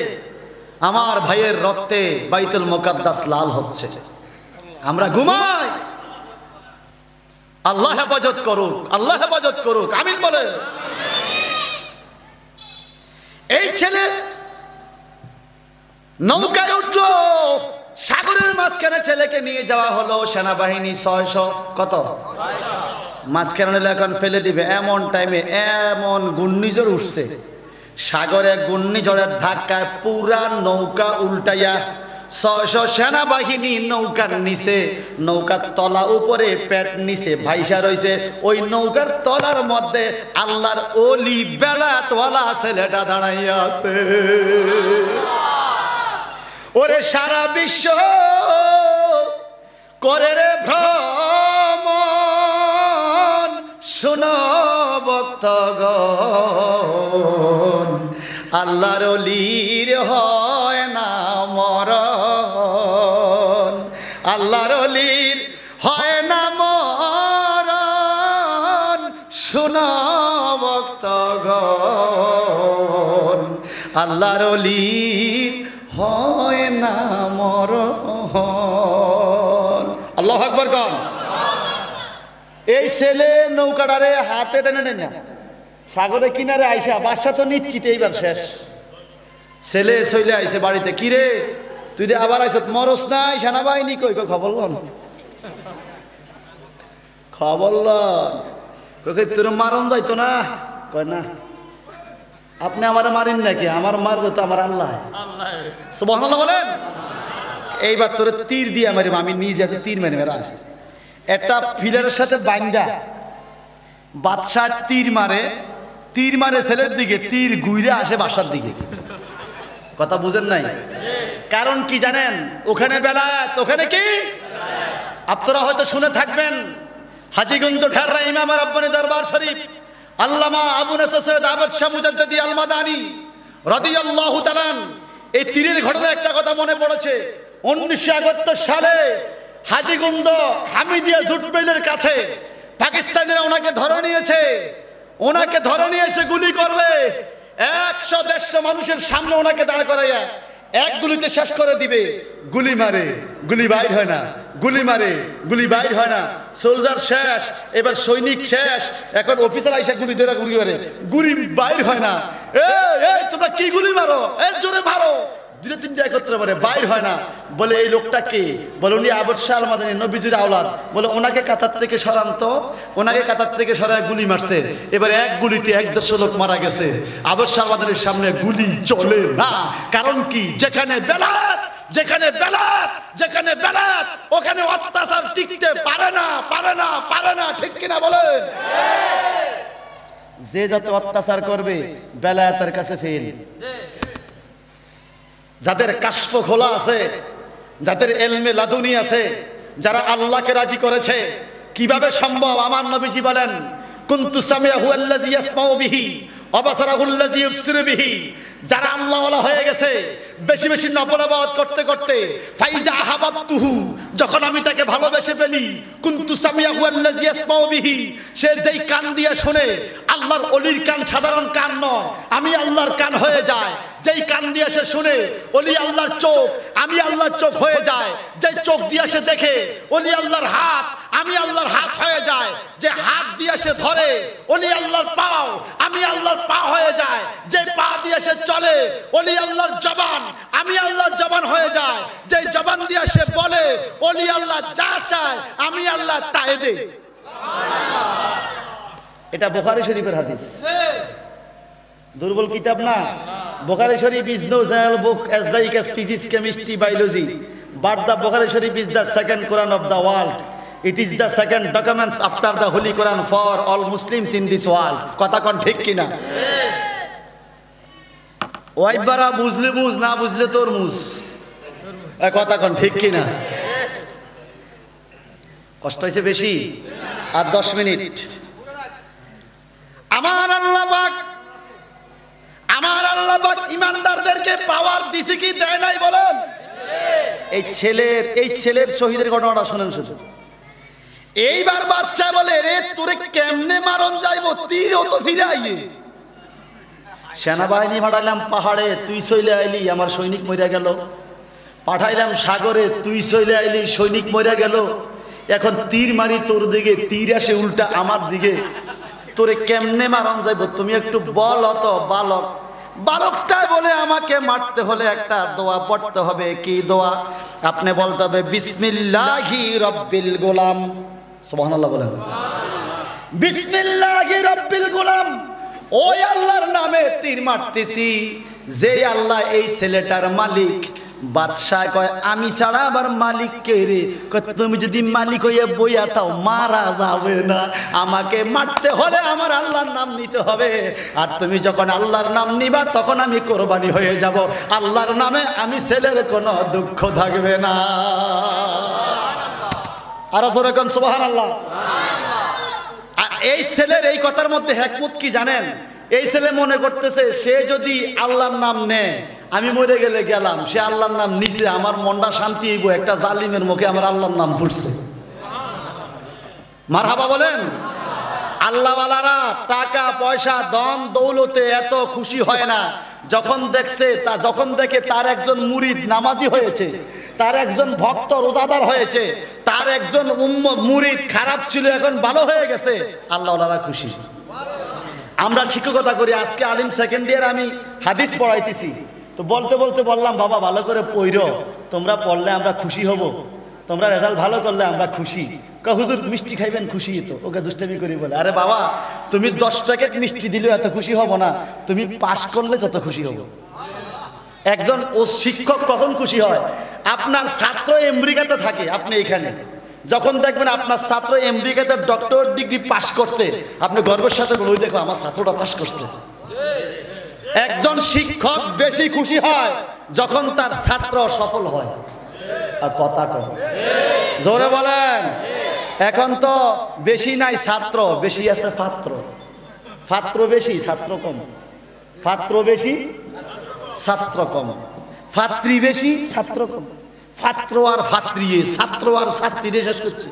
আমার ভাইয়ের রক্তে বাইতুল মুকাদ্দাস লাল হচ্ছে, আমরা ঘুমাই। আল্লাহ হেফাজত করুক, আল্লাহ হেফাজত করুক, আমিন বলে। এই ছেলে নৌকায় উঠলো, সাগরের মাঝখানে ছেলেকে নিয়ে যাওয়া হলো। সেনাবাহিনী 600, কত? মাঝখানে নিলে এখন ফেলে দিবে। এমন টাইমে এমন ঘূর্ণিঝড় উঠছে, সাগরে ঘূর্ণিঝড়ের ধাক্কায় পুরা নৌকা উল্টাইয়া 600 সেনাবাহিনী নৌকার নিচে, নৌকার তলা উপরে, পেট নিচে ভাইসা রয়েছে। ওই নৌকার তলার মধ্যে আল্লাহর ওলি বেলাতওয়ালা ছেলেটা দাঁড়াইয়া আছে। ওরে সারা বিশ্ব করে রে ভ্রমণ, শোনো ভক্তগণ, আল্লাহর ওলির হয় না মরণ, আল্লাহর ওলির হয় না মরণ, শোনো ভক্তগণ, আল্লাহর ওলির হয় না মরণ। আল্লাহু আকবার কন। এই ছেলে নৌকাটারে হাতে টেনে নেন, সাগরে কিনারে আইসা বাসা তো নিশ্চিত এইবার শেষ। ছেলে চলে আইসে বাড়িতে, কিরে তুই আবার আইস, মরস নাই সেনাবাহিনী কই? খবর লন, খবর লন। তোর মারণ যাইতো না? কয় না। আপনি আমার মারেন নাকি? আমার মারবে তো আমার আল্লাহ। সুবহানাল্লাহ বলেন। এইবার তোর তীর দিয়ে মারি, আমি নিজে আছে তীর মেরে মেরা। একটা ফিলারের সাথে বাইন্দা বাদশাহ তীর মারে, তীর মারে ছেলের দিকে, তীর ঘুরে আসে বাসার দিকে। কথা বুঝেন নাই? কারণ কি জানেন? ওখানে বেলায়েত, ওখানে কি আপনারা হয়তো শুনে থাকবেন, হাজীগঞ্জ ঢাররা ইমাম রাব্বানী দরবার শরীফ আল্লামা আবু নাসর সৈয়দ আহমদ শাহ মুজাদ্দিদি আল মাদানী রাদিয়াল্লাহু তাআলা, এই তীরের ঘটনা একটা কথা মনে পড়েছে। 1971 সালে হাজীগঞ্জ হামিদিয়া জুটমিলের কাছে পাকিস্তানিরা ওনাকে ধরে নিয়েছে, ওনাকে ধরে নিয়েছে গুলি করবে। 100-150 মানুষের সামনে ওনাকে দাঁড় করাইয়া এক গুলিতে শেষ করে দিবে। গুলি মারে, গুলি বাইর হয় না, গুলি মারে, গুলি বাইর হয় না। সোলজার শেষ, এবার সৈনিক শেষ, এখন অফিসার আইসা গুলি ধরে গুলি মারে, গুলি বাইর হয় না। এই তোমরা কি গুলি মারো? এই জোরে মারো। 2-3টা একত্রে মারে, বাইর হয় না। বলে এই লোকটা কে? বলে উনি আবদ শাহ আল মাদানী, নবীজির আওলাদ। বলে ওনাকে কাতার থেকে সরান তো। ওনাকে কাতার থেকে সরায় গুলি মারছে। এবার এক গুলিতে 100 লোক মারা গেছে। আবদ শাহ আল মাদানীর সামনে গুলি চলে না। কারণ কি? যেখানে বেলায়েত, যেখানে বেলায়েত, যেখানে বেলায়েত, ওখানে অত্যাচার টিকতে পারে না, পারে না, পারে না। ঠিক কিনা বলেন? যে যত অত্যাচার করবে বেলায়েতের কাছে ফেল। যাদের কাশফ খোলা আছে, যাদের ইলমে লাদুনি আছে, যারা আল্লাহকে রাজি করেছে, কিভাবে সম্ভব? আমার নবীজি বলেন, কুনতু সামিআহু আল্লাযী ইয়াসমাউ বিহি ওয়া বাসারাহু আল্লাযী ইউবসিরু বিহি। যারা আল্লাহওয়ালা হয়ে গেছে, বেশি বেশি নফল ইবাদত করতে করতে, ফাইজা আহাবাবতুহু, যখন আমি তাকে ভালোবেসে ফেলি, কুনতু সামিআহু আল্লাযী ইয়াসমাউ বিহি, সে যেই কান দিয়ে শুনে, আল্লাহর ওলির কান সাধারণ কান নয়, আমি আল্লাহর কান হয়ে যায়। যেই কান দিয়ে সে শুনে, ওলি আল্লাহর চোখ, আমি আল্লাহর চোখ হয়ে যায়। যে চোখ দিয়ে সে দেখে, ওলি আল্লাহর হাত, আমি আল্লাহর হাত হয়ে যায়। যে হাত দিয়ে সে ধরে, ওলি আল্লাহর পাও, আমি আল্লাহর পা হয়ে যায়। যে পা দিয়ে সে চলে, ওলি আল্লাহর জবান, আমি আল্লাহর জবান হয়ে যায়। যে জবান দিয়ে সে বলে, ওলি আল্লাহ যা চায় আমি আল্লাহ তাই দেই। এটা বুখারী শরীফের হাদিস, দুর্বল কিতাব না। বুখারী শরীফ is no general book as like as physics, chemistry, biology, but the Bukhari Sharif is the second Quran of the world. It is the second documents after the Holy Quran for all Muslims in this world. কথা কোন ঠিক কিনা? ওইবারা বুঝলে বুঝ, না বুঝলে তোর মুজ। কথা কোন ঠিক কিনা? কষ্ট হয়েছে বেশি? আর 10 মিনিট। আমার আল্লাহ পাক, আমার আল্লাহ পাক ইমানদারদেরকে পাওয়ার দিছে কি দেয় নাই বলেন? এই ছেলের শহীদের ঘটনাটা শুনেন শুধু। এইবার বাচ্চা বলে, রে তোরে কেমনে মারণ যাইব, তীরও তো ফিরে আইয়ে। সেনাবাহিনী পাঠাইলাম পাহাড়ে, তুই চলে আইলি, আমার সৈনিক মরে গেল। পাঠাইলাম সাগরে, তুই চলে আইলি, সৈনিক মরে গেল। এখন তীর মারি তোর দিকে, তীর আসে উল্টা আমার দিকে, তোরে কেমনে মারণ যাইব? তুমি একটু বল। তো বালক, বালকটা বলে আমাকে মারতে হলে একটা দোয়া পড়তে হবে। কি দোয়া? আপনি বলতে হবে, বিসমিল্লাহি রব্বিল গোলাম। সুবহানাল্লাহ বলেন। বিসমিল্লাহি রব্বিল গোলাম, ওই আল্লাহর নামে তীর মারতেছি, যে আল্লাহ এই ছেলেটার মালিক। বাদশাহ কয়, আমি ছাড়া আবার মালিক কে রে? তুমি যদি মালিক হয়ে বইয়া থাও, মারা যাবে না। আমাকে মারতে হলে আমার আল্লাহর নাম নিতে হবে। আর তুমি যখন আল্লাহর নাম নিবা, তখন আমি কোরবানি হয়ে যাব। আল্লাহর নামে আমি ছেলের কোনো দুঃখ থাকবে না। আর জোরে কোন সুবহানাল্লাহ। এই ছেলের এই কথার মধ্যে হিকমত কি জানেন? এই ছেলে মনে করতেছে, সে যদি আল্লাহর নাম নেয়, আমি মরে গেলে গেলাম, সে আল্লাহর নাম নিছে, আমার মনটা শান্তি হইব। একটা জালিমের মুখে আমার আল্লাহর নাম পড়ছে। মারহাবা বলেন। আল্লাহওয়ালারা টাকা পয়সা ধন দৌলতে এত খুশি হয় না যখন দেখে তার একজন মুরিদ নামাজি হয়েছে, তার একজন ভক্ত রোজাদার হয়েছে, তার একজন মুরিদ খারাপ ছিল এখন ভালো হয়ে গেছে। আল্লাহওয়ালারা খুশি। আমরা শিক্ষকতা করি, আজকে আলিম সেকেন্ড ইয়ার আমি হাদিস পড়াইতেছি, তো বলতে বলতে বললাম বাবা ভালো করে পড়ো, তোমরা পড়লে আমরা খুশি হব, তোমরা রেজাল্ট ভালো করলে আমরা খুশি। হুজুর মিষ্টি খাইবেন খুশি, তো ওকে দুষ্টামি করি বলে, আরে বাবা তুমি 10 প্যাকেট মিষ্টি দিলেও এত খুশি হব না, তুমি পাস করলে যত খুশি হব। একজন ও শিক্ষক কখন খুশি হয়? আপনার ছাত্র আমেরিকাতে থাকে, আপনি এখানে যখন দেখবেন আপনার ছাত্র আমেরিকাতে ডক্টরেট ডিগ্রি পাস করছে, আপনি গর্বের সাথে বলবেন দেখো আমার ছাত্রটা পাস করছে। একজন শিক্ষক বেশি খুশি হয় যখন তার ছাত্র সফল হয়। আর কথা কম জোরে বলেন। এখন তো বেশি নাই ছাত্র, বেশি আছে পাত্র। পাত্র বেশি ছাত্র কম, পাত্র বেশি ছাত্র কম, পাত্রী বেশি ছাত্র কম, পাত্র আর পাত্রী, ছাত্র আর ছাত্রী শেষ করছে।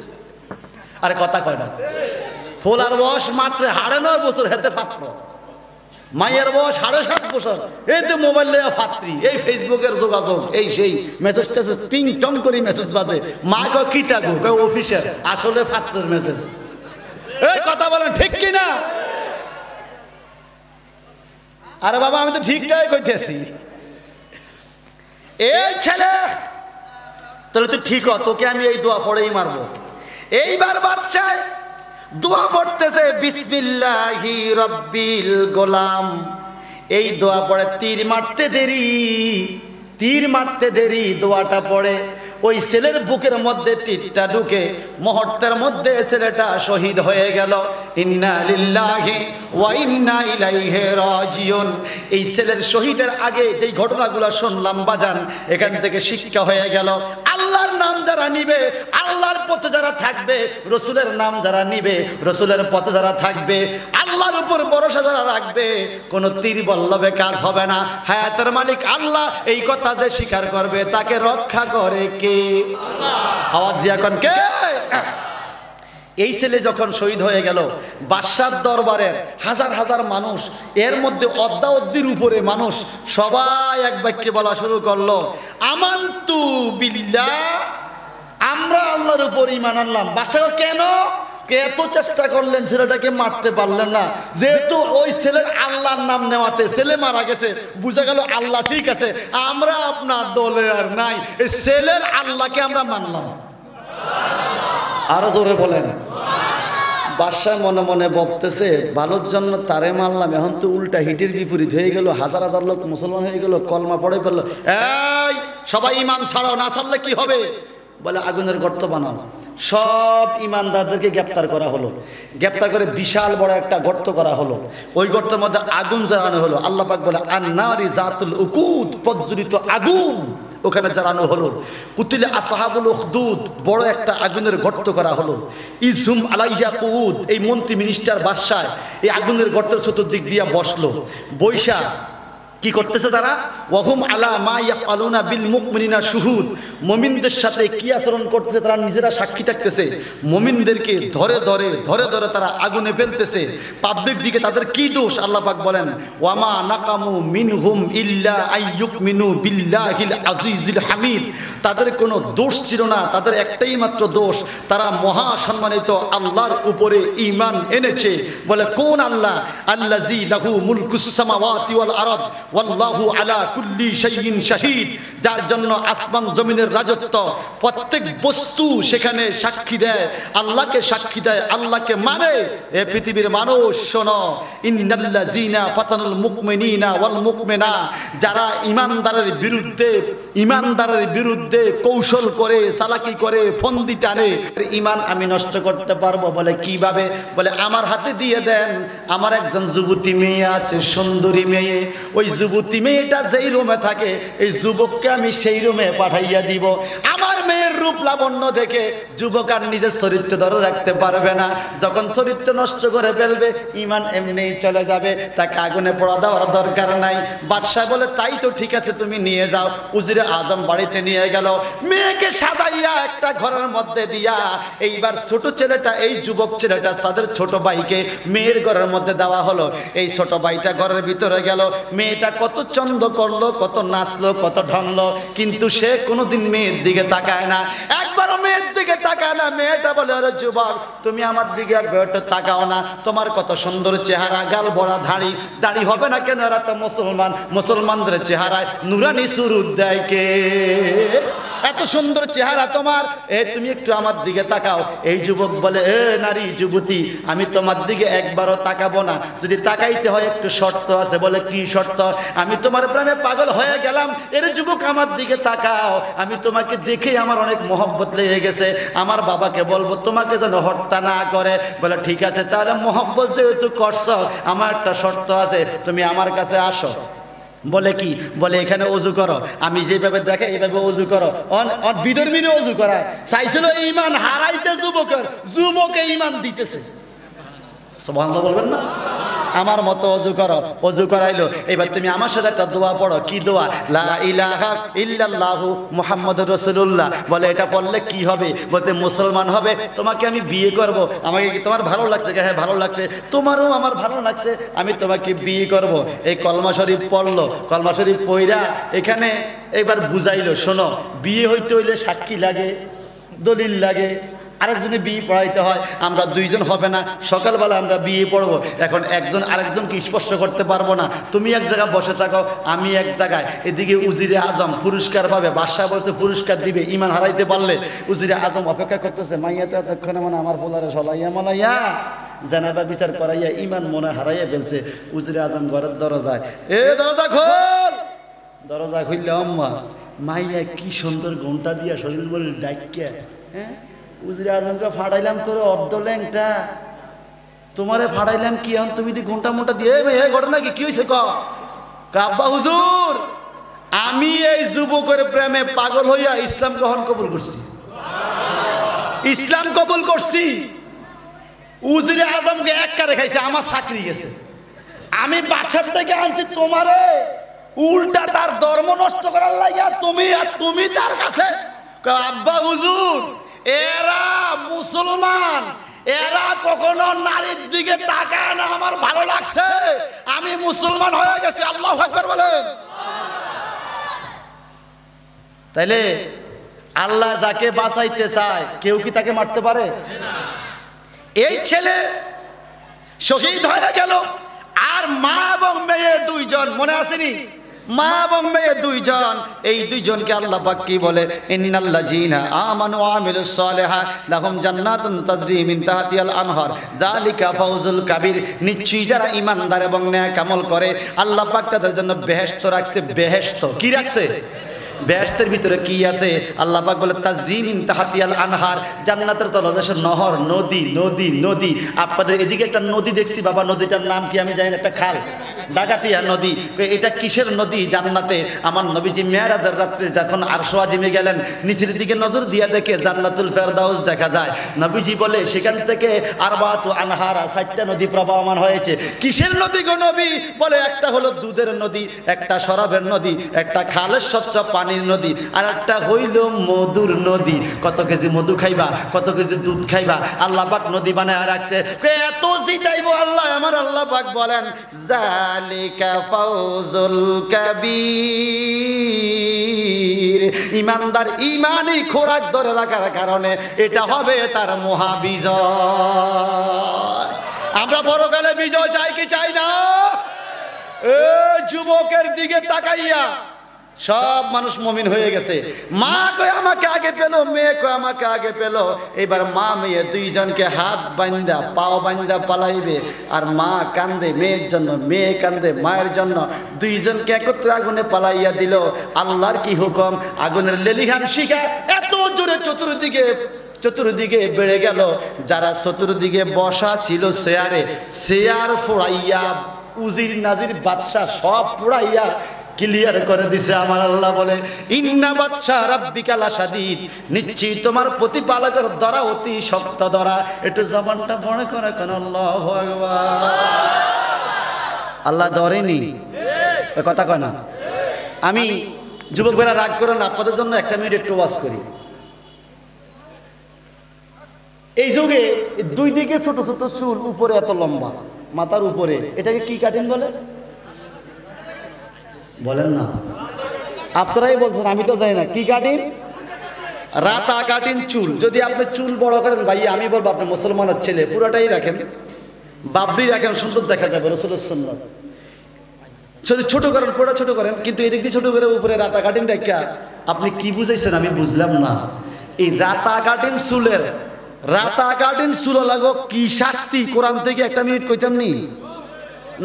আরে কথা কয় না। ফোলার বয়স মাত্র 9.5 বছর, হেতে পাত্র। মায়ের বয়স 7.5 বছর, এতে মোবাইল নেওয়া পাত্রী। এই ফেসবুকের যোগাযোগ, এই সেই মেসেজ টেসেজ টিং টং করে মেসেজ বাজে। মা কয় কি টাকো, কয় অফিসের, আসলে পাত্রের মেসেজ। এই কথা বলেন ঠিক কিনা? আরে বাবা আমি তো ঠিকঠাক কইতেছি। এই ছেলে তাহলে তুই ঠিক হ, তোকে আমি এই দোয়া পড়েই মারবো। এইবার বাচ্চা দোয়া পড়তেছে বিসমিল্লাহি রব্বিল গোলাম। এই দোয়া পড়ে তীর মারতে দেরি, তীর মারতে দেরি দোয়াটা পড়ে ওই ছেলের বুকের মধ্যে তীরটা ঢুকে মুহূর্তের মধ্যে ছেলেটা শহীদ হয়ে গেল। ইন্না লিল্লাহি ওয়া ইন্না ইলাইহি রাজিউন। এই ছেলের শহীদের আগে যেই ঘটনাগুলো শুনলাম বাজান, এখান থেকে শিক্ষা হয়ে গেল আল্লাহর নাম যারা নিবে, আল্লাহর পথে যারা থাকবে, রসুলের নাম যারা নিবে, রসুলের পথে যারা থাকবে, আল্লাহর উপর ভরসা যারা রাখবে, কোনো তীর বল্লভে কাজ হবে না। হায়াতের মালিক আল্লাহ, এই কথা যে স্বীকার করবে তাকে রক্ষা করে কে? আওয়াজ দিয়া কোন কে? এই ছেলে যখন শহীদ হয়ে গেল, বাদশার দরবারের হাজার হাজার মানুষ, এর মধ্যে অদ্দাউদ্দির উপরে মানুষ সবাই এক বাক্যে বলা শুরু করলো আমানতু বিল্লাহ, আমরা আল্লাহর উপর ঈমান আনলাম। বাদশা কেন এত চেষ্টা করলেন ছেলেটাকে মারতে পারলেন না? যেহেতু ওই ছেলের আল্লাহর নাম নেওয়াতে ছেলে মারা গেছে, বুঝা গেল আল্লাহ ঠিক আছে, আমরা আপনার দলে আর নাই, এই ছেলের আল্লাহকে আমরা মানলাম। আরো জোরে বলেন। বাদশা মনে মনে বলতেছে ভালোর জন্য তারে মারলাম, এখন তো উল্টা হিটের বিপরীত হয়ে গেল, হাজার হাজার লোক মুসলমান হয়ে গেল, কলমা পড়ে ফেললো। এই সবাই ঈমান ছাড়াও, না ছাড়লে কি হবে? বলে আগুনের গর্ত বানাও। সব ইমানদারদেরকে গ্রেপ্তার করা হলো, গ্রেপ্তার করে বিশাল বড় একটা গর্ত করা হলো, ওই গর্তের মধ্যে আগুন জ্বালানো হলো। আল্লাহ পাক বলে আন্নারি জাতুল উকুদ, প্রজ্বলিত আগুন ওখানে জ্বালানো হলো। কুতিলে আসহাবুল উখদুদ, বড় একটা আগুনের গর্ত করা হলো। ইজহুম আলাইয়া কুউদ, এই মন্ত্রী মিনিস্টার বাদশাহ এই আগুনের গর্তের চতুর্দিক দিয়ে বসলো। বৈশা কি করতেছে তারা? ওয়াহুম আলা মা ইয়াফআলুনা বিল মুমিনিনা শুহুদ, মুমিনদের সাথে কি আচরণ করতেছে তারা নিজেরা সাক্ষী থাকতেছে। মুমিনদেরকে ধরে ধরে ধরে ধরে তারা আগুনে ফেলতেছে। পাবলিক দিকে তাদের কি দোষ? আল্লাহ পাক বলেন ওয়ামা নাকামু মিনহুম ইল্লা আইয়ুমিনু বিল্লাহিল আজিজিল হামিদ, তাদের কোনো দোষ ছিল না, তাদের একটাই মাত্র দোষ, তারা মহা সম্মানিত আল্লাহর উপরে ঈমান এনেছে। বলে কোন আল্লাহ? আল্লাযী লাহু মুলকুস সামাওয়াতি ওয়াল আরদ ওয়াল্লাহু আলা কুল্লি শাইইন শাহীদ, যার জন্য আসমান জমিনের রাজত্ব, প্রত্যেক বস্তু সেখানে সাক্ষী দেয়, আল্লাহকে সাক্ষী দেয়, আল্লাহকে মানে। এ পৃথিবীর মানুষ শোনো, ইন্নাল্লাযীনা ফাতানুল মুমিনিনা ওয়াল মুমিনা, যারা ইমানদারের বিরুদ্ধে কৌশল করে, চালাকি করে, ফন্দি টানে, ঈমান আমি নষ্ট করতে পারবো। বলে কিভাবে? বলে আমার হাতে দিয়ে দেন, আমার একজন যুবতী মেয়ে আছে, সুন্দরী মেয়ে, ওই যুবতী মেয়েটা যেই রুমে থাকে এই যুবককে আমি সেই রুমে পাঠাইয়া দিব। আমার মেয়ের রূপ লাবণ্য দেখে যুবক আর নিজের চরিত্র ধরে রাখতে পারবে না, যখন চরিত্র নষ্ট করে ফেলবে ঈমান এমনিই চলে যাবে, তাকে আগুনে পোড়া দেওয়ার দরকার নাই। বাদশাহ বলে তাই তো ঠিক আছে, তুমি নিয়ে যাও। উজিরে আজম বাড়িতে নিয়ে গেল, মেয়েকে সাজাইয়া একটা ঘরের মধ্যে দিয়া, এইবার ছোট ছেলেটা, এই যুবক ছেলেটা তাদের ছোট ভাইকে মেয়ের ঘরের মধ্যে দেওয়া হলো। এই ছোট ভাইটা ঘরের ভিতরে গেল, মেয়েটা কত চন্দ করলো, কত নাচলো, কত ঢংলো, কিন্তু সে কোনোদিন মেয়ের দিকে তাকায় তাকায় না, একবারও মেয়ের দিকে তাকায় না। মেয়েটা বলে, আরে যুবক, তুমি আমার দিকে একবার একটু তাকাও না, তোমার কত সুন্দর চেহারা, গাল ভরা দাড়ি, দাড়ি হবে না কেন? এরা তো মুসলমান, মুসলমানদের চেহারায় নুরানি সুরুদ দেয় কে? এত সুন্দর চেহারা তোমার, তুমি একটু আমার দিকে তাকাও। এই যুবক বলে, নারী যুবতী, আমি তোমার দিকে একবারও তাকাবো না, যদি তাকাইতে হয় একটু শর্ত আছে। বলে, কি শর্ত? আমি তোমার প্রেমে পাগল হয়ে গেলাম, এর যুবক আমার দিকে তাকাও, আমি তোমাকে দেখে আমার অনেক মহব্বত লেগে গেছে, আমার বাবাকে বলবো তোমাকে যেন হত্যা না করে। বলে, ঠিক আছে, তাহলে মহব্বত যেহেতু করছো, আমার একটা শর্ত আছে, তুমি আমার কাছে আসো। বলে, কি? বলে, এখানে অজু করো, আমি যেভাবে দেখে এইভাবে অজু করো। বিধর্মীর অজু করা চাইছিল ইমান হারাইতে, যুবকে ইমান দিতেছে। সুবহানাল্লাহ বলবেন না? আমার মতো অজু করো, অজু করাইলো। এবার তুমি আমার সাথে একটা দোয়া পড়ো। কি দোয়া? লা ইলাহা ইল্লাল্লাহু মুহাম্মাদুর রাসূলুল্লাহ। বলে, এটা পড়লে কি হবে? বলতে, মুসলমান হবে, তোমাকে আমি বিয়ে করব। আমাকে কি তোমার ভালো লাগছে? হ্যাঁ ভালো লাগছে। তোমারও আমার ভালো লাগছে, আমি তোমাকে বিয়ে করব। এই কলমা শরীফ পড়লো, কলমা শরীফ পড়া এখানে এবার বুঝাইলো, শোনো, বিয়ে হইতে হইলে সাক্ষী লাগে, দলিল লাগে, আরেকজনে বিয়ে পড়াইতে হয়। আমরা দুইজন হবে না, সকালবেলা আমরা বিয়ে পড়বো। এখন একজন আরেকজনকে স্পর্শ করতে পারবো না। তুমি এক জায়গায় বসে থাকো, আমি এক জায়গায়। এদিকে উজিরে আজম পুরস্কার পাবে, বাদশা বলছে পুরস্কার দিবে ইমান হারাইতে পারলে। উজিরে আজম অপেক্ষা করতেছে, মাইয়া তো এতক্ষণে মনে আমার পোলারে সলাইয়া মলাইয়া জানাবা বিচার করাইয়া ইমান মনে হারাইয়া ফেলছে। উজিরে আজম ঘরের দরজায়, দরজা খোল। দরজা খুললে আম্মা, মাইয়া কি সুন্দর ঘন্টা দিয়া শরীর বলে ডাইকা, হ্যাঁ, উজিরে আজমকে ফাড়াইলাম তোর অর্ধ ল্যাংটা, তোমারে ফাড়াইলাম কি এখন তুমি ঘন্টা মোটা দিয়ে ঘটনা কি হয়েছে? কাব্বা হুজুর, আমি এই যুবকের প্রেমে পাগল হইয়া ইসলাম গ্রহণ কবুল করছি, ইসলাম কবুল করছি। উজিরে আজমকে এক কারে খাইছে, আমার চাকরি গেছে, আমি বাসার থেকে আনছি তোমারে, উল্টা তার ধর্ম নষ্ট করার লাগিয়া তুমি তার কাছে। আব্বা হুজুর, এরা মুসলমান, এরা কখনো নারীর দিকে তাকায় না, আমার ভালো লাগছে, আমি মুসলমান হয়ে গেছি। আল্লাহু আকবার বলেন। তাইলে আল্লাহ যাকে বাঁচাইতে চায় কেউ কি তাকে মারতে পারে? এই ছেলে শহীদ হয়ে গেল, আর মা এবং মেয়ে দুইজন, মনে আসেনি? মা এবং মেয়ে দুইজন, এই দুইজনকে আল্লাহ পাক কি বলে? ইন্নাল্লাযীনা আমানু ওয়া আমিলুস সালিহাত লাহুম জান্নাতুন তাজরি মিন তাহতিহাল আনহার যালিকা ফাওজুল কাবীর। নিশ্চয়ই যারা ঈমানদার এবং নেক আমল করে, আল্লাহ পাক তাদের জন্য বেহেশত রাখছে। বেহেশত কি রাখছে? বেহেশতের ভিতরে কি আছে? আল্লাহ পাক বলে তাজরি মিন তাহতিহাল আনহার, জান্নাতের তলদেশে নহর, নদী নদী নদী। আপনাদের এদিকে একটা নদী দেখছি বাবা, নদীটার নাম কি আমি জানি না, একটা খাল, ডাকাতিয়া নদী। এটা কিসের নদী? জান্নাতে। আমার নবীজি মেরাজের রাত্রে যখন আরশ আজিমে গেলেন, নিচের দিকে নজর দিয়ে দেখে জান্নাতুল ফেরদাউস দেখা যায়। নবীজি বলে, সেখান থেকে আরবাতু আনহারা, 4টা নদী প্রবাহমান হয়েছে। কিসের নদী গো নবী? বলে, একটা হলো দুধের নদী, একটা শরাবের নদী, একটা খালের স্বচ্ছ পানির নদী, আর একটা হইল মধুর নদী। কত কেজি মধু খাইবা, কত কেজি দুধ খাইবা, আল্লাহ পাক নদী বানায় রাখছে। এত জিতাইবো আল্লাহ, আমার আল্লাহ পাক বলেন, যালিকা ফাওজুল কাবীর। ইমানদার ইমানি খোরাক ধরে রাখার কারণে এটা হবে তার মহাবিজয়। আমরা পরকালে বিজয় চাই কি চাই না? যুবকের দিকে তাকাইয়া সব মানুষ মুমিন হয়ে গেছে। মা কয় আমাকে আগে পেলো, মেয়ে কয় আমাকে আগে পেলো। এবার মা মেয়ে দুইজনকে হাত বান্ধা পাও বান্ধা পালাইবে, আর মা কান্দে মেয়ের জন্য, মেয়ে কান্দে মায়ের জন্য। দুইজনকে একত্রে আগুনে পালাইয়া দিল। আল্লাহর কি হুকুম? আগুনের লেলিহান শিখা এত জোরে চতুর্দিকে বেড়ে গেল। যারা চতুর্দিকে বসা ছিল চেয়ারে, চেয়ার ফোড়াইয়া উজির নাজির বাদশা সব পোড়াইয়া ক্লিয়ার করে দিছে। আমার আল্লাহ বলে, ইন্না বাদশা রাব্বিকা লাশাদীদ, নিশ্চয়ই তোমার প্রতিপালকের ধরা অতি শক্ত ধরা। একটু জবানটা বড় করে কেন? আল্লাহু আকবার। আল্লাহ ধরেনি, কথা কয় না। আমি যুবকেরা রাগ করেন, আপনাদের জন্য একটা মিনিট একটু ওয়াজ করি। এই যুগে দুই দিকে ছোট ছোট চুল, উপরে এত লম্বা, মাথার উপরে, এটাকে কি কাটিং বলে? বলেন না, আপনারাই বলছেন, আমি তো জানি না কি কাটিং। রাতা কাটিন চুল। যদি আপনি চুল বড় করেন ভাই, আমি বলবো আপনি মুসলমানের ছেলে, পুরোটাই রাখেন, বাবরি রাখেন, সুন্দর দেখা যাবে, রাসূলের সুন্নাত। যদি ছোট করেন, পুরোটা ছোট করেন, কিন্তু এদিক দিয়ে ছোট করে উপরে রাতা কাটিন দেখা আপনি কি বুঝাইছেন আমি বুঝলাম না। এই রাতা কাটিন চুলের, রাতা কাটিন চুল লাগো কি শাস্তি, কোরআন থেকে একটা মিনিট কইতাম নি?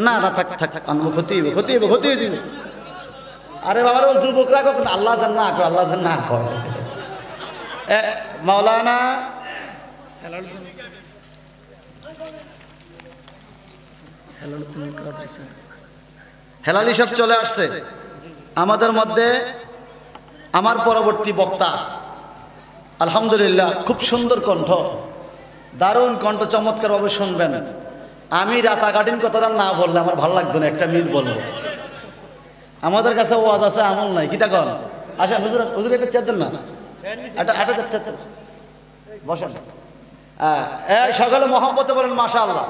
না না, থাক থাক, আনবো, ক্ষতি হইব, ক্ষতি হইব, ক্ষতি হয়ে যাবে। আরে বাবার ও যুবকরা কখন আল্লাহ জান না কয়, আল্লাহ জান না কয়। মাওলানা হেলালি সাহেব চলে আসছে আমাদের মধ্যে। আমার পরবর্তী বক্তা আলহামদুলিল্লাহ, খুব সুন্দর কণ্ঠ, দারুণ কণ্ঠ, চমৎকার ভাবে শুনবেন। আমি রাতা কাটিন কথাটা না বললে আমার ভালো লাগতো না, একটা মিনিট বলবো। আমাদের কাছে ওয়াজ আছে, আমল নাই, কি তখন আসেন হুজুর, হুজুর একটা চেয়ার দেন না, একটা বসেন। সকালে মহব্বতে বলেন মাশাআল্লাহ।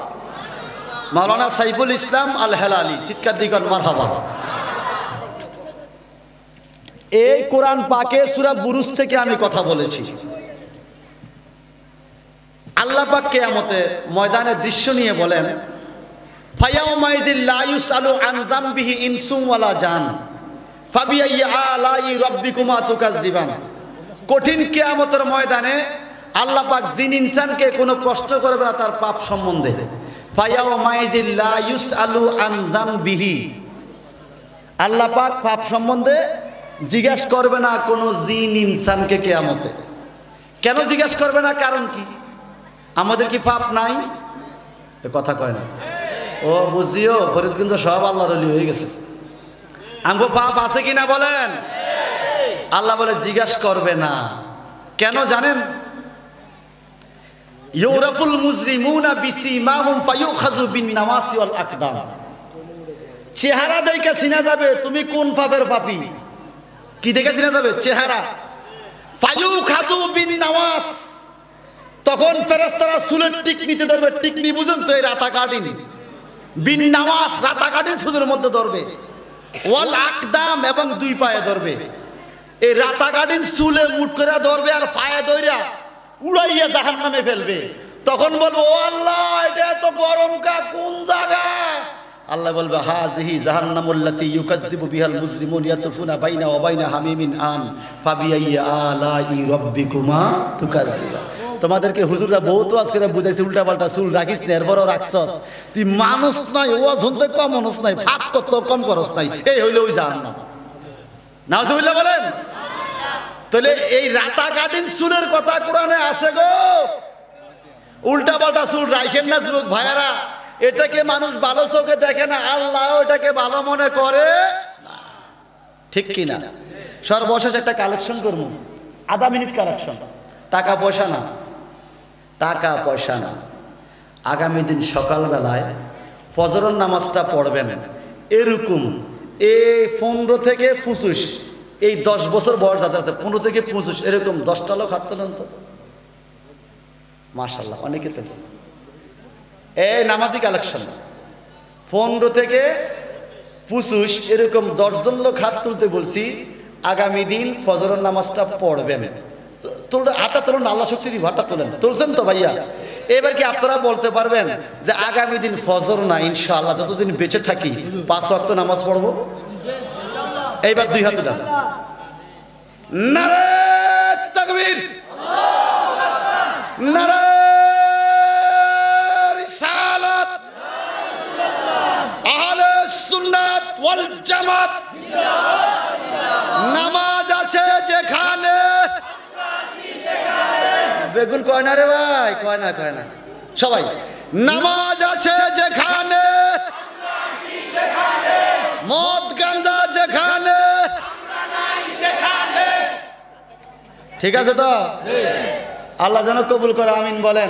মাওলানা সাইফুল ইসলাম আল হেলালি, চিৎকার দিগন মারহাবা। এই কোরআন পাকে সূরা বুরুজ থেকে আমি কথা বলেছি। আল্লাহ পাক কিয়ামতের ময়দানের দৃশ্য নিয়ে বলেন, ফায়াউমাইজিল লা ইউসআলু আন যামবিহি ইনসুন ওয়ালা জান ফাবিআইয়ি আলাই রাব্বিকুমা তুকাজ্জিবান। কঠিন কিয়ামতের ময়দানে আল্লাহ পাক জিন ইনসানকে কোনো প্রশ্ন করবে না তার পাপ সম্বন্ধে। ফায়াউমাইজিল লা ইউসআলু আন যামবিহি, আল্লাহ পাক পাপ সম্বন্ধে জিজ্ঞাসা করবে না কোনো জিন ইনসানকে কিয়ামতে। কেন জিজ্ঞাসা করবে না? কারণ কি? আমাদের কি পাপ নাই? এ কথা কয় না। ও বুঝিও, ফরিদগঞ্জ সব আল্লাহর ওলি হয়ে গেছে। আমগো পাপ আছে কিনা বলেন? আল্লাহ বলে জিজ্ঞাসা করবে না। কেন জানেন? ইউরাফুল মুজরিমুনা বিসিমাহুম ফায়ুখাযু বিন নাওয়াসি ওয়াল আকদাম। চেহারা দেখে চিনা যাবে তুমি কোন পাপের পাপী। কি দেখে চিনা যাবে? চেহারা। ফায়ুখাযু বিন নাওয়াস, তখন ফেরেশতারা চুলের টিকনিতে ধরবে। টিকনি বুঝেন তো? এই রাতা কাটিন। বিন নাওয়াস, রাতা কাটিন চুলের মধ্যে ধরবে। ওয়াল আকদাম, এবং দুই পায়ে ধরবে। এই রাতা কাটিন চুলে মুট করে ধরবে আর পায়ে ধইরা উড়াইয়া জাহান্নামে ফেলবে। তখন বলবো, ও আল্লাহ, এটা তো গরম কা কোন জায়গা? আল্লাহ বলবে, হাযিহি জাহান্নামুল্লাতী ইউকাজ্জিবু বিহাল মুজরিমুন ইয়াতুফুনা বাইনা ওয়া বাইনা হামিমিন আন ফাবিআইয়ি আলাই রাব্বিকুমা তুকাজ্জিবান। তোমাদেরকে হুজুররা বহুত ওয়াজ করে বুঝাইছে, উল্টা পাল্টা চুল রাখিস না, এরপরও রাখছস। তুই মানুষ নাই, ওয়াজ শুনতে কম মানুষ নাই, পাপ কত কম করস নাই, এই হইলে ওই জাহান্নাম। নাউজুবিল্লাহ বলেন। তাহলে এই রাতা কাটিন চুলের কথা কোরআনে আছে গো। উল্টা পাল্টা চুল রাখেন না যুবক ভাইয়ারা। এটাকে মানুষ ভালো চোখে দেখে না, আল্লাহ এটাকে ভালো মনে করে না। ঠিক কিনা? সর্বশেষ একটা কালেকশন করবো, আধা মিনিট কালেকশন। টাকা পয়সা না, টাকা পয়সা না। আগামী দিন সকালবেলায় ফজরের নামাজটা পড়বেন। এরকম এই 15 থেকে 25, এই 10 বছর বয়স যাদের আছে, 15 থেকে 25, এরকম 10টা লোক হাত তোলেন তো। মাশাআল্লাহ, অনেকে তুলছে। এই নামাজি কালেকশন 15 থেকে 25, এরকম 10 জন লোক হাত তুলতে বলছি। আগামী দিন ফজরের নামাজটা পড়বেন। হাতটা তোলেন, আল্লাহ শক্তি দিব, হাতটা তোলেন। তুলছেন তো ভাইয়া? এবার কি আপনারা বলতে পারবেন যে আগামী দিন ফজর না, ইনশাআল্লাহ যতদিন বেঁচে থাকি 5 ওয়াক্ত নামাজ পড়বো? এইবার 2 হাত উঠান। নারে তাকবীর, নারে রিসালাত, আহলে সুন্নাত ওয়াল জামাত। নামাজ আছে যেখানে, বেগুন কয় না রে ভাই, কয় না, কয় না সবাই। নামাজ আছে যেখানে, মদ গাঞ্জা যেখানে, ঠিক আছে তো? আল্লাহ যেন কবুল করে, আমিন বলেন।